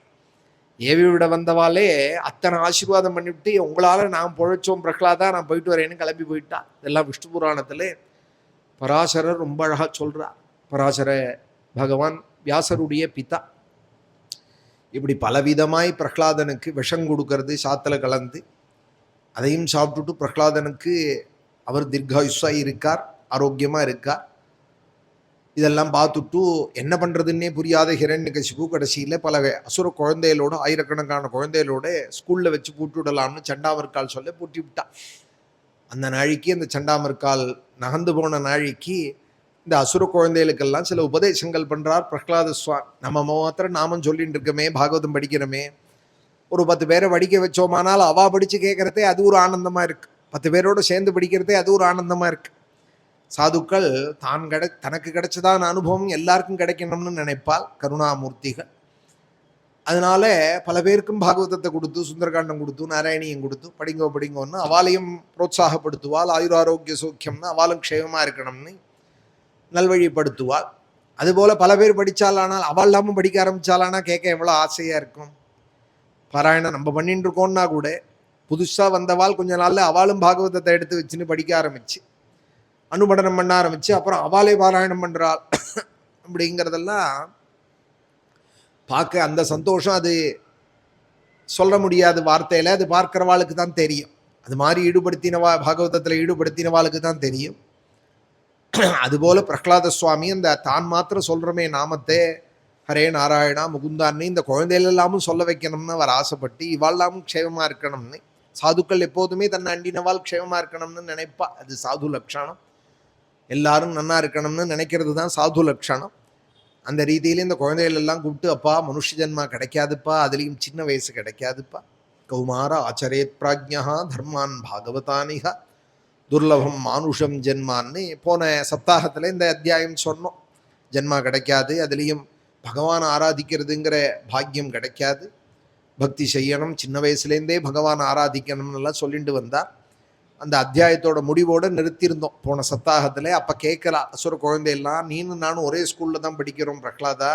ஏவி விட வந்தவாலே அத்தனை ஆசீர்வாதம் பண்ணிவிட்டு, உங்களால் நான் பொழைச்சோம் பிரஹ்லாதா, நான் போயிட்டு வரேன்னு கிளம்பி போயிட்டா. இதெல்லாம் விஷ்ணு புராணத்தில் பராசரர் ரொம்ப அழகாக சொல்கிறார். பராசர பகவான் வியாசருடைய பிதா. இப்படி பலவிதமாய் பிரஹ்லாதனுக்கு விஷம் கொடுக்கறது சாத்தில் கலந்து, அதையும் சாப்பிட்டுட்டு பிரஹ்லாதனுக்கு அவர் தீர்காயுஷாக இருக்கார், ஆரோக்கியமாக இருக்கார். இதெல்லாம் பார்த்துட்டு என்ன பண்ணுறதுன்னே புரியாத ஹிரண்யகசிபு கடைசியில் பல அசுர குழந்தைகளோட, ஆயிரக்கணக்கான குழந்தைகளோட ஸ்கூலில் வச்சு பூட்டிவிடலாம்னு சண்டாமர்கால் சொல்ல பூட்டி விட்டா. அந்த நாளைக்கு அந்த சண்டாமர்கால் நகர்ந்து போன நாளைக்கு இந்த அசுர குழந்தைகளுக்கெல்லாம் சில உபதேசங்கள் பண்ணுறார் பிரஹ்லாத சுவாமி. நம்ம மாத்திரம் நாமும் சொல்லிட்டு இருக்கோமே, பாகவதம் படிக்கிறோமே, ஒரு 10 பேரை படிக்க வச்சோமானால் அவா படித்து கேட்குறதே அது ஒரு ஆனந்தமாக இருக்குது. 10 பேரோடு சேர்ந்து படிக்கிறதே அது ஒரு ஆனந்தமாக இருக்குது. சாதுக்கள் தனக்கு கிடைச்சதான அனுபவம் எல்லாருக்கும் கிடைக்கணும்னு நினைப்பால் கருணாமூர்த்திகள். அதனால பல பேருக்கும் பாகவதத்தை கொடுத்து, சுந்தரகாண்டம் கொடுத்து, நாராயணியம் கொடுத்து படிங்கோன்னு அவாலையும் புரோத்சாகப்படுத்துவாள். ஆயுராரோக்கிய சௌக்கியம்னு அவாலும் க்ஷேமமாக இருக்கணும்னு நல்வழிப்படுத்துவாள். அதுபோல் பல பேர் படித்தாலானால் அவள் இல்லாமல் படிக்க ஆரம்பித்தாலானா கேட்க எவ்வளோ ஆசையாக இருக்கும். பாராயணம் நம்ம பண்ணிட்டு இருக்கோம்னா கூட புதுசாக வந்தவாள் கொஞ்ச நாளில் அவளும் பாகவதத்தை எடுத்து வச்சுன்னு படிக்க ஆரம்பிச்சு, அனுபடனம் பண்ண ஆரம்பிச்சு, அப்புறம் அவளே பாராயணம் பண்ணுறாள். அப்படிங்கிறதெல்லாம் பார்க்க அந்த சந்தோஷம் அது சொல்ல முடியாது வார்த்தையில். அது பார்க்கிறவாளுக்கு தான் தெரியும். அது மாதிரி பாகவதத்தில் ஈடுபடுத்தினவாளுக்கு தான் தெரியும். அதுபோல் பிரஹ்லாத சுவாமி அந்த தான் மாத்திரம் சொல்கிறோமே நாமத்தை ஹரே நாராயணா முகுந்தான்னு இந்த குழந்தைகள் எல்லாமும் சொல்ல வைக்கணும்னு அவர் ஆசைப்பட்டு இவாள்லாமும் க்ஷேமமா இருக்கணும்னு. சாதுக்கள் எப்போதுமே தன்னை அண்டினவாள் க்ஷேமமா இருக்கணும்னு நினைப்பா. அது சாது லட்சணம். எல்லாரும் நன்னா இருக்கணும்னு நினைக்கிறது தான் சாது லட்சணம். அந்த ரீதியில இந்த குழந்தைகள் எல்லாம் கூப்பிட்டு, அப்பா மனுஷ ஜென்மா கிடைக்காதுப்பா, அதுலேயும் சின்ன வயசு கிடைக்காதுப்பா. கௌமார ஆச்சரேத் பிராஜ்யா தர்மான் பாகவதானிகா துர்லபம் மானுஷம் ஜென்மான்னு போன சப்தாகத்தில் இந்த அத்தியாயம் சொன்னோம். ஜென்மா கிடைக்காது, அதுலேயும் பகவான் ஆராதிக்கிறதுங்கிற பாக்கியம் கிடைக்காது, பக்தி செய்யணும், சின்ன வயசுலேருந்தே பகவான் ஆராதிக்கணும்னு எல்லாம் சொல்லிட்டு வந்தார். அந்த அத்தியாயத்தோட முடிவோடு நிறுத்தியிருந்தோம் போன சப்தாகத்தில். அப்போ கேட்கலா அசுர குழந்தையெல்லாம், நீனும் நானும் ஒரே ஸ்கூலில் தான் படிக்கிறோம் பிரகலாதா,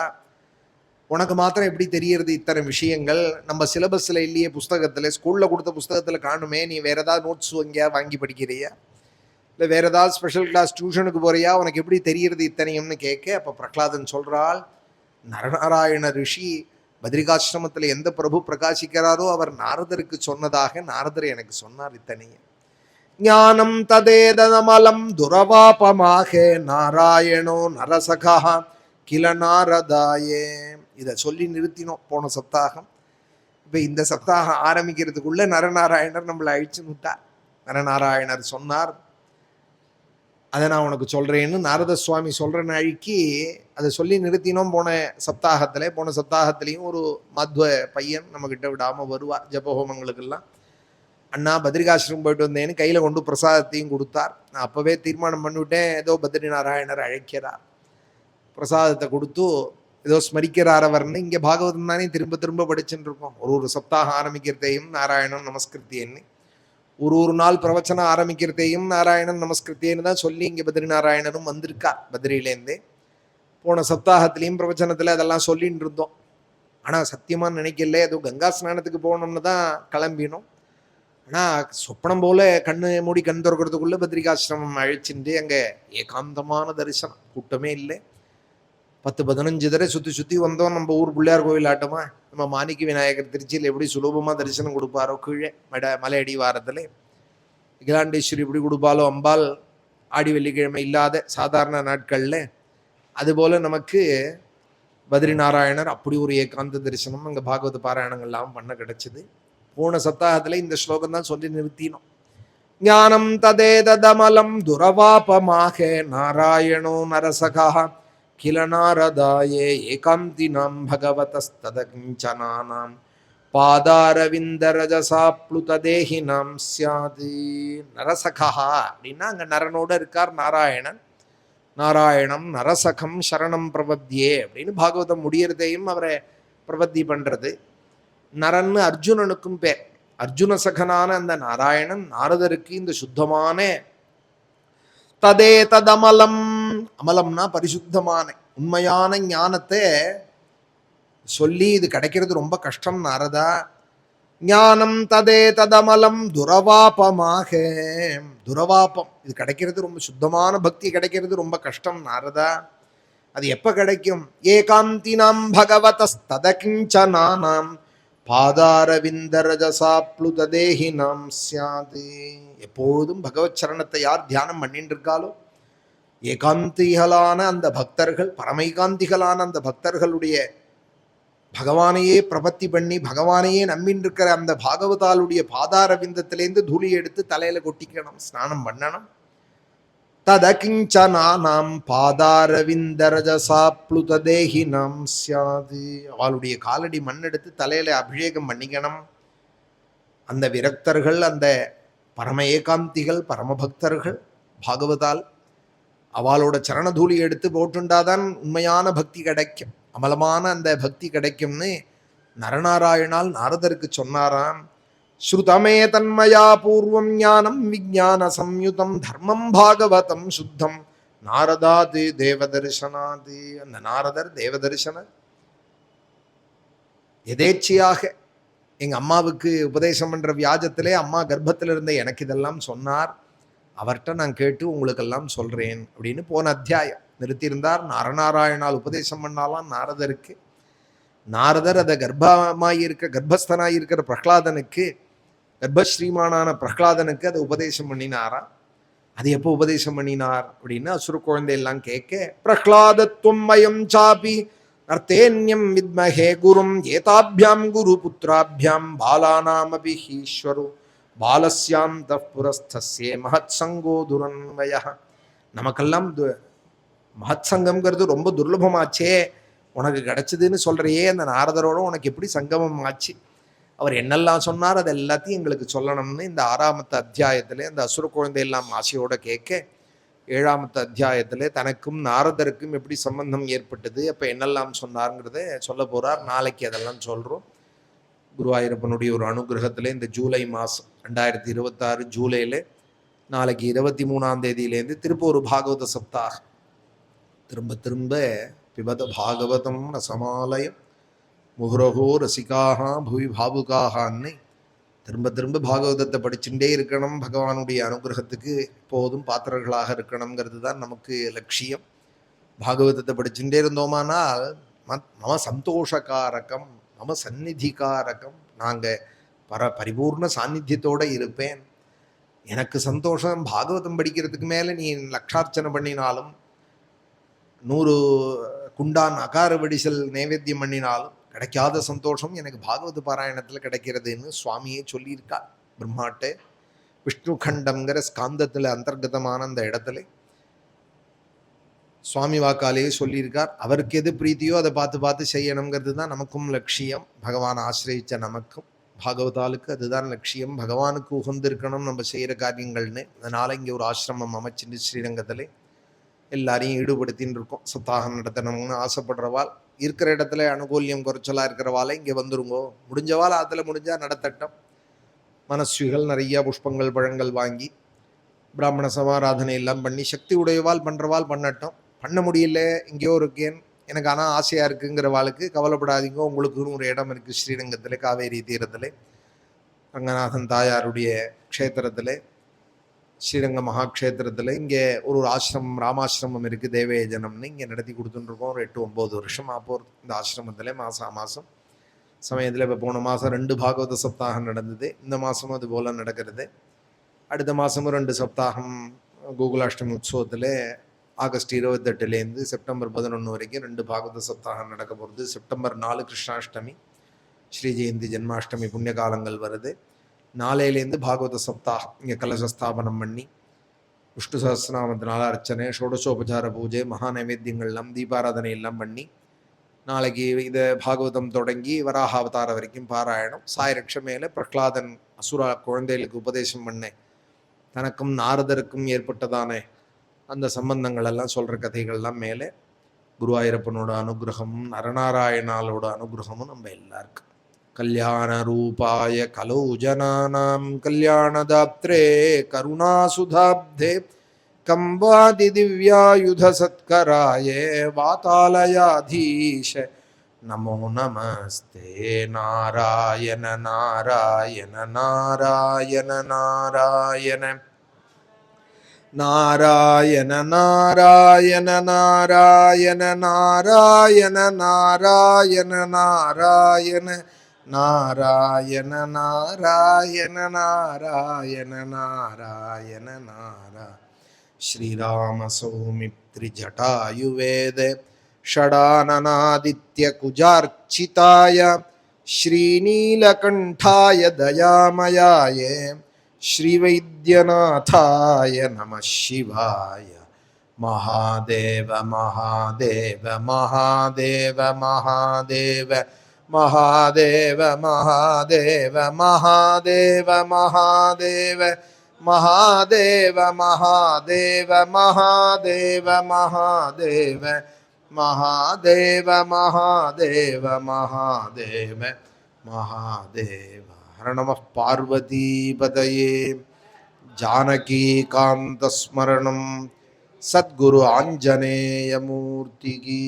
உனக்கு மாத்திரம் எப்படி தெரியறது இத்தனை விஷயங்கள்? நம்ம சிலபஸில் இல்லையே, புஸ்தகத்தில் ஸ்கூலில் கொடுத்த புஸ்தகத்தில் காணுமே, நீ வேறு ஏதாவது நோட்ஸ் வாங்கி படிக்கிறியா, இல்லை வேறு ஏதாவது ஸ்பெஷல் கிளாஸ் டியூஷனுக்கு போகிறியா, உனக்கு எப்படி தெரியறது இத்தனையும்னு கேட்க, அப்போ பிரகலாதன் சொல்கிறாள், நரநாராயண ரிஷி பத்ரிகாசிரமத்தில் எந்த பிரபு பிரகாசிக்கிறாரோ அவர் நாரதருக்கு சொன்னதாக நாரதர் எனக்கு சொன்னார் இத்தனையும். ஞானம் ததேதமலம் துரவாபமாக நாராயணோ நரசகா கில நாரதாயே. இதை சொல்லி நிறுத்தினோம் போன சப்தாகம். இப்போ இந்த சப்தாகம் ஆரம்பிக்கிறதுக்குள்ள நரநாராயணர் நம்மளை அழிச்சு விட்டார். நரநாராயணர் சொன்னார், அதை நான் உனக்கு சொல்கிறேன்னு நாரத சுவாமி சொல்கிற நாளைக்கு அதை சொல்லி நிறுத்தினோம் போன சப்தாகத்தில். போன சப்தாகத்துலேயும் ஒரு மத்வ பையன் நம்மக்கிட்ட விடாமல் வருவார் ஜபஹோமங்களுக்கெல்லாம். அண்ணா பத்ரிகாசிரம் போயிட்டு வந்தேன்னு கையில் கொண்டு பிரசாதத்தையும் கொடுத்தார். நான் அப்போவே தீர்மானம் பண்ணிவிட்டேன், ஏதோ பத்ரி நாராயணர் அழைக்கிறார், பிரசாதத்தை கொடுத்து ஏதோ ஸ்மரிக்கிறார் அவர்னு. இங்கே பாகவதம் தானே திரும்ப திரும்ப படிச்சுட்டு இருக்கோம். ஒரு சப்தாகம் ஆரம்பிக்கிறதையும் நாராயணன் நமஸ்கிருத்தியன்னு, ஒரு நாள் பிரவச்சனம் ஆரம்பிக்கிறதையும் நாராயணன் நமஸ்கிருத்தியன்னு தான் சொல்லி இங்கே பத்ரி நாராயணரும் வந்திருக்கார் பத்ரியிலேருந்தே. போன சப்தாகத்திலையும் பிரவச்சனத்தில் அதெல்லாம் சொல்லின்னு இருந்தோம். ஆனால் சத்தியமாக நினைக்கல, ஏதோ கங்கா ஸ்நானத்துக்கு போகணும்னு தான் கிளம்பினோம். ஆனால் சொப்பனம் போல கண்ணு மூடி கண் திறக்கிறதுக்குள்ளே பத்ரிகாசிரமம் அழைச்சிட்டு அங்கே ஏகாந்தமான தரிசனம், கூட்டமே இல்லை. 10-15 தடவை சுற்றி வந்தோம். நம்ம ஊர் பிள்ளையார் கோவில் ஆட்டமா, நம்ம மாணிக்க விநாயகர் திருச்சியில் எப்படி சுலபமாக தரிசனம் கொடுப்பாரோ கீழே மலை அடி வாரத்தில், அகிலாண்டேஸ்வரி எப்படி கொடுப்பாலோ அம்பாள் ஆடி வெள்ளிக்கிழமை இல்லாத சாதாரண நாட்களில், அதுபோல் நமக்கு பத்ரி நாராயணர் அப்படி ஒரு ஏகாந்த தரிசனம் அங்கே பாகவத பாராயணங்கள்லாம் பண்ண கிடைச்சிது. போன சப்தாகத்தில் இந்த ஸ்லோகம் தான் சொல்லி நிறுத்தினோம். ஞானம் ததேதமலம் துரவாபமாக நாராயணோ நரசகா கில நாரதாயே ஏகாந்தினாம் பகவதஸ்ததகிஞ்சனானாம் பாதாரவிந்தரஜசா ப்ளுததேஹினாம் ஸ்யாதி. நரசகா அப்படின்னா அங்கே நரனோடு இருக்கார் நாராயணன். நாராயணம் நரசகம் சரணம் பிரபத்தியே அப்படின்னு பாகவதம் முடியறதையும் அவரை பிரபத்தி பண்ணுறது. நரன்னு அர்ஜுனனுக்கும் பேர். அர்ஜுன சகனான அந்த நாராயணன் நாரதருக்கு இந்த சுத்தமான ததே ததமலம், அமலம்னா பரிசுத்தமான உண்மையான ஞானத்தை சொல்லி இது கிடைக்கிறது ரொம்ப கஷ்டம் நாரதா. ஞானம் ததே ததமலம் துரவாபமாக, துரவாபம் இது கிடைக்கிறது ரொம்ப சுத்தமான பக்தி கிடைக்கிறது ரொம்ப கஷ்டம் நாரதா. அது எப்போ கிடைக்கும்? ஏகாந்தினாம் பகவதஸ்ததகிஞ்சனானாம் பாதாரவிந்தரஜசா ப்ளுததேஹினாம் ஸ்யாதி. எப்பொழுதும் பகவத் சரணத்தை யார் தியானம் பண்ணிட்டு இருக்காலோ, ஏகாந்திகளான அந்த பக்தர்கள், பரமைகாந்திகளான அந்த பக்தர்களுடைய பகவானையே பிரபத்தி பண்ணி பகவானையே நம்பின்னு இருக்கிற அந்த பாகவதாளுடைய பாதாரவிந்தத்திலேருந்து தூளி எடுத்து தலையில கொட்டிக்கணும், ஸ்நானம் பண்ணணும். ததகிஞ்சனானாம் பாதாரவிந்தரஜசா ப்ளுததேஹினாம் ஸ்யாதி. அவளுடைய காலடி மண்ணெடுத்து தலையில அபிஷேகம் பண்ணிக்கணும். அந்த விரக்தர்கள், அந்த பரம ஏகாந்திகள், பரமபக்தர்கள் பாகவதால் அவளோட சரணதூளி எடுத்து போட்டுண்டாதான் உண்மையான பக்தி கிடைக்கும், அமலமான அந்த பக்தி கிடைக்கும்னு நரநாராயணால் நாரதருக்கு சொன்னாராம். ஸ்ருதமே தன்மயா பூர்வம் ஞானம் விஜான சம்யுதம் தர்மம் பாகவதம் சுத்தம் நாரதாது தேவதர்சனாது. அந்த நாரதர் தேவதர்சனர் எதேச்சியாக எங்க அம்மாவுக்கு உபதேசம் பண்ற வியாஜத்திலே அம்மா கர்ப்பத்தில் இருந்த எனக்கு இதெல்லாம் சொன்னார், அவர்கிட்ட நான் கேட்டு உங்களுக்கெல்லாம் சொல்றேன் அப்படின்னு போன அத்தியாயம் நிறுத்தியிருந்தார். நரநாராயணால் உபதேசம் பண்ணாலாம் நாரதருக்கு. நாரதர் அதை கர்ப்பஸ்தனாயிருக்கிற பிரகலாதனுக்கு, கர்ப்பஸ்ரீமானான பிரகலாதனுக்கு அதை உபதேசம் பண்ணினாரா. அது எப்போ உபதேசம் பண்ணினார் அப்படின்னு அசுர குழந்தையெல்லாம் கேட்க, பிரகலாதத்துவம் மயம் சாபி நர்த்தேன்யம் வித்மஹே குரும் ஏதாபியாம் குரு புத்திராபியாம் பாலானாமபி ஈஸ்வரோ பாலஸ்யாம் தப்புரஸ்தஸ்யே மகத் சங்கோ துரன்வய. நமக்கெல்லாம் மகத் சங்கம்ங்கிறது ரொம்ப துர்லபமாச்சே, உனக்கு கிடைச்சதுன்னு சொல்கிறையே, அந்த நாரதரோட உனக்கு எப்படி சங்கமம் ஆச்சு, அவர் என்னெல்லாம் சொன்னார் அது எல்லாத்தையும் எங்களுக்கு சொல்லணும்னு இந்த 6ஆமத்து அத்தியாயத்தில் அந்த அசுர குழந்தையெல்லாம் ஆசையோடு கேட்க, 7ஆமத்து அத்தியாயத்தில் தனக்கும் நாரதருக்கும் எப்படி சம்பந்தம் ஏற்பட்டது, அப்போ என்னெல்லாம் சொன்னாருங்கிறத சொல்ல போகிறார். நாளைக்கு அதெல்லாம் சொல்கிறோம். குருவாயூரப்பனுடைய ஒரு அனுகிரகத்தில் இந்த ஜூலை மாதம் 2026 ஜூலையில் நாளைக்கு 23ஆம் தேதியிலேருந்து திரும்ப ஒரு பாகவத சப்தாக. திரும்ப திரும்ப பிபத பாகவதம் ரசமாலயம் முகுரகோ ரசிகாக புவி பாபுகாகான்னு திரும்ப திரும்ப பாகவதத்தை படிச்சுட்டே இருக்கணும். பகவானுடைய அனுகிரகத்துக்கு எப்போதும் பாத்திரர்களாக இருக்கணுங்கிறது தான் நமக்கு லட்சியம். பாகவதத்தை படிச்சுட்டே இருந்தோமானால் மம சந்தோஷகாரகம் மம சந்நிதிகாரகம், நாங்கள் பரிபூர்ண சாநித்தியத்தோடு இருப்பேன், எனக்கு சந்தோஷம். பாகவதம் படிக்கிறதுக்கு மேலே நீ லட்சார்ச்சனை பண்ணினாலும் 100 குண்டான் அகார வடிசல் நைவேத்தியம் பண்ணினாலும் கிடைக்காத சந்தோஷம் எனக்கு பாகவத பாராயணத்தில் கிடைக்கிறதுன்னு சுவாமியே சொல்லியிருக்கா. பிரம்மாட்ட விஷ்ணு கண்டம்ங்கிற ஸ்காந்தத்தில் அந்தர்கதமான அந்த இடத்துல சுவாமி வாக்காலேயே சொல்லியிருக்கார். அவருக்கு எது பிரீத்தியோ அதை பார்த்து பார்த்து செய்யணுங்கிறது தான் நமக்கும் லட்சியம். பகவான் ஆசிரியித்த நமக்கும் பாகவதாலுக்கு அதுதான் லட்சியம். பகவானுக்கு உகந்திருக்கணும் நம்ம செய்கிற காரியங்கள்னு. அதனால் இங்கே ஒரு ஆசிரமம் அமைச்சுட்டு ஸ்ரீரங்கத்தில் எல்லாரையும் ஈடுபடுத்தின்னு இருக்கோம். சப்தாகம் நடத்தணும்னு ஆசைப்படுறவாள், இருக்கிற இடத்துல அனுகூல்யம் குறைச்சலாக இருக்கிறவாள் இங்கே வந்துருங்கோ. முடிஞ்சவாள் அதில் முடிஞ்சால் நடத்தட்டும். மனஸ்விகள் நிறையா புஷ்பங்கள் பழங்கள் வாங்கி பிராமண சமாராதனை எல்லாம் பண்ணி சக்தி உடையவாள் பண்ணுறவாள் பண்ணட்டும். பண்ண முடியல இங்கேயோ இருக்கேன் எனக்கு ஆனால் ஆசையாக இருக்குங்கிற வாழ்க்கை கவலைப்படாதீங்க. உங்களுக்குன்னு ஒரு இடம் இருக்குது ஸ்ரீரங்கத்தில், காவேரி தீரத்தில், ரங்கநாதன் தாயாருடைய க்ஷேத்திரத்தில், ஸ்ரீரங்க மகாக்ஷேத்திரத்தில் இங்கே ஒரு ஆசிரமம் ராமாசிரமம் இருக்குது தேவேஜனம்னு இங்கே நடத்தி கொடுத்துட்டுருக்கோம். ஒரு 8-9 வருஷம் ஆப்போர் இந்த ஆசிரமத்தில் மாதம் சமயத்தில். இப்போ போன மாதம் 2 பாகவத சப்தாகம் நடந்தது. இந்த மாதமும் அது போல் நடக்கிறது. அடுத்த மாதமும் 2 சப்தாகம் கோகுலாஷ்டமி உற்சவத்தில் ஆகஸ்ட் 28 செப்டம்பர் 11 வரைக்கும் 2 பாகவத சப்தாகம் நடக்க போகிறது. செப்டம்பர் 4 கிருஷ்ணாஷ்டமி, ஸ்ரீ ஜெயந்தி ஜென்மாஷ்டமி புண்ணிய காலங்கள் வருது. நாளையிலேருந்து பாகவத சப்தாகம் இங்கே கலசஸ்தாபனம் பண்ணி விஷ்ணு சஹஸ்ரநாமத்தினால அர்ச்சனை, ஷோடசோபச்சார பூஜை, மகா நைவேத்தியங்கள்லாம் தீபாராதனை எல்லாம் பண்ணி நாளைக்கு இதை பாகவதம் தொடங்கி வராக அவதாரம் வரைக்கும் பாராயணம். சாயரட்ச மேலே பிரகலாதன் அசுரா குழந்தைகளுக்கு உபதேசம் பண்ணேன், தனக்கும் நாரதருக்கும் ஏற்பட்டதானே அந்த சம்பந்தங்கள் எல்லாம் சொல்கிற கதைகள்லாம் மேலே குருவாயூரப்பனோட அனுகிரகமும் நரநாராயணாலோட அனுகிரகமும் நம்ம எல்லாருக்கும். கல்யாண ரூபாய கலௌ ஜனானாம் கல்யாணதாத்ரே கருணாசுதாப்தே கம்பாதி திவ்யாயுத சத்கராய வாதாலயாதீஷ நமோ நமஸ்தே. நாராயண நாராயண நாராயண நாராயண நாராயண நாராயண நாராயண நாராயண நாராயண நாராயண நாராயண நாராயண நாராயண நாராயண நாராயண. ஸ்ரீராம சௌமித்ரி ஜட்டாயுவேத ஷடானனாதித்ய குஜார்ச்சிதாய ஸ்ரீநீலகண்டாய தயாமயாய ஸ்ரீவைத்யநாதாய நம சிவாய. மகாதேவ மகாதேவ மகாதேவ மகாதேவ மகாதேவ மகாதேவ மகாதேவ மகாதேவ மகாதேவ மகாதேவ மகாதேவ மகாதேவ மகாதேவ மகாதேவ மகாதேவ மகாதேவ. ஹர நம பார்வதீபதயே. ஜானகீகாந்த ஸ்மரணம். சத்குரு ஆஞ்சநேய மூர்த்திகி.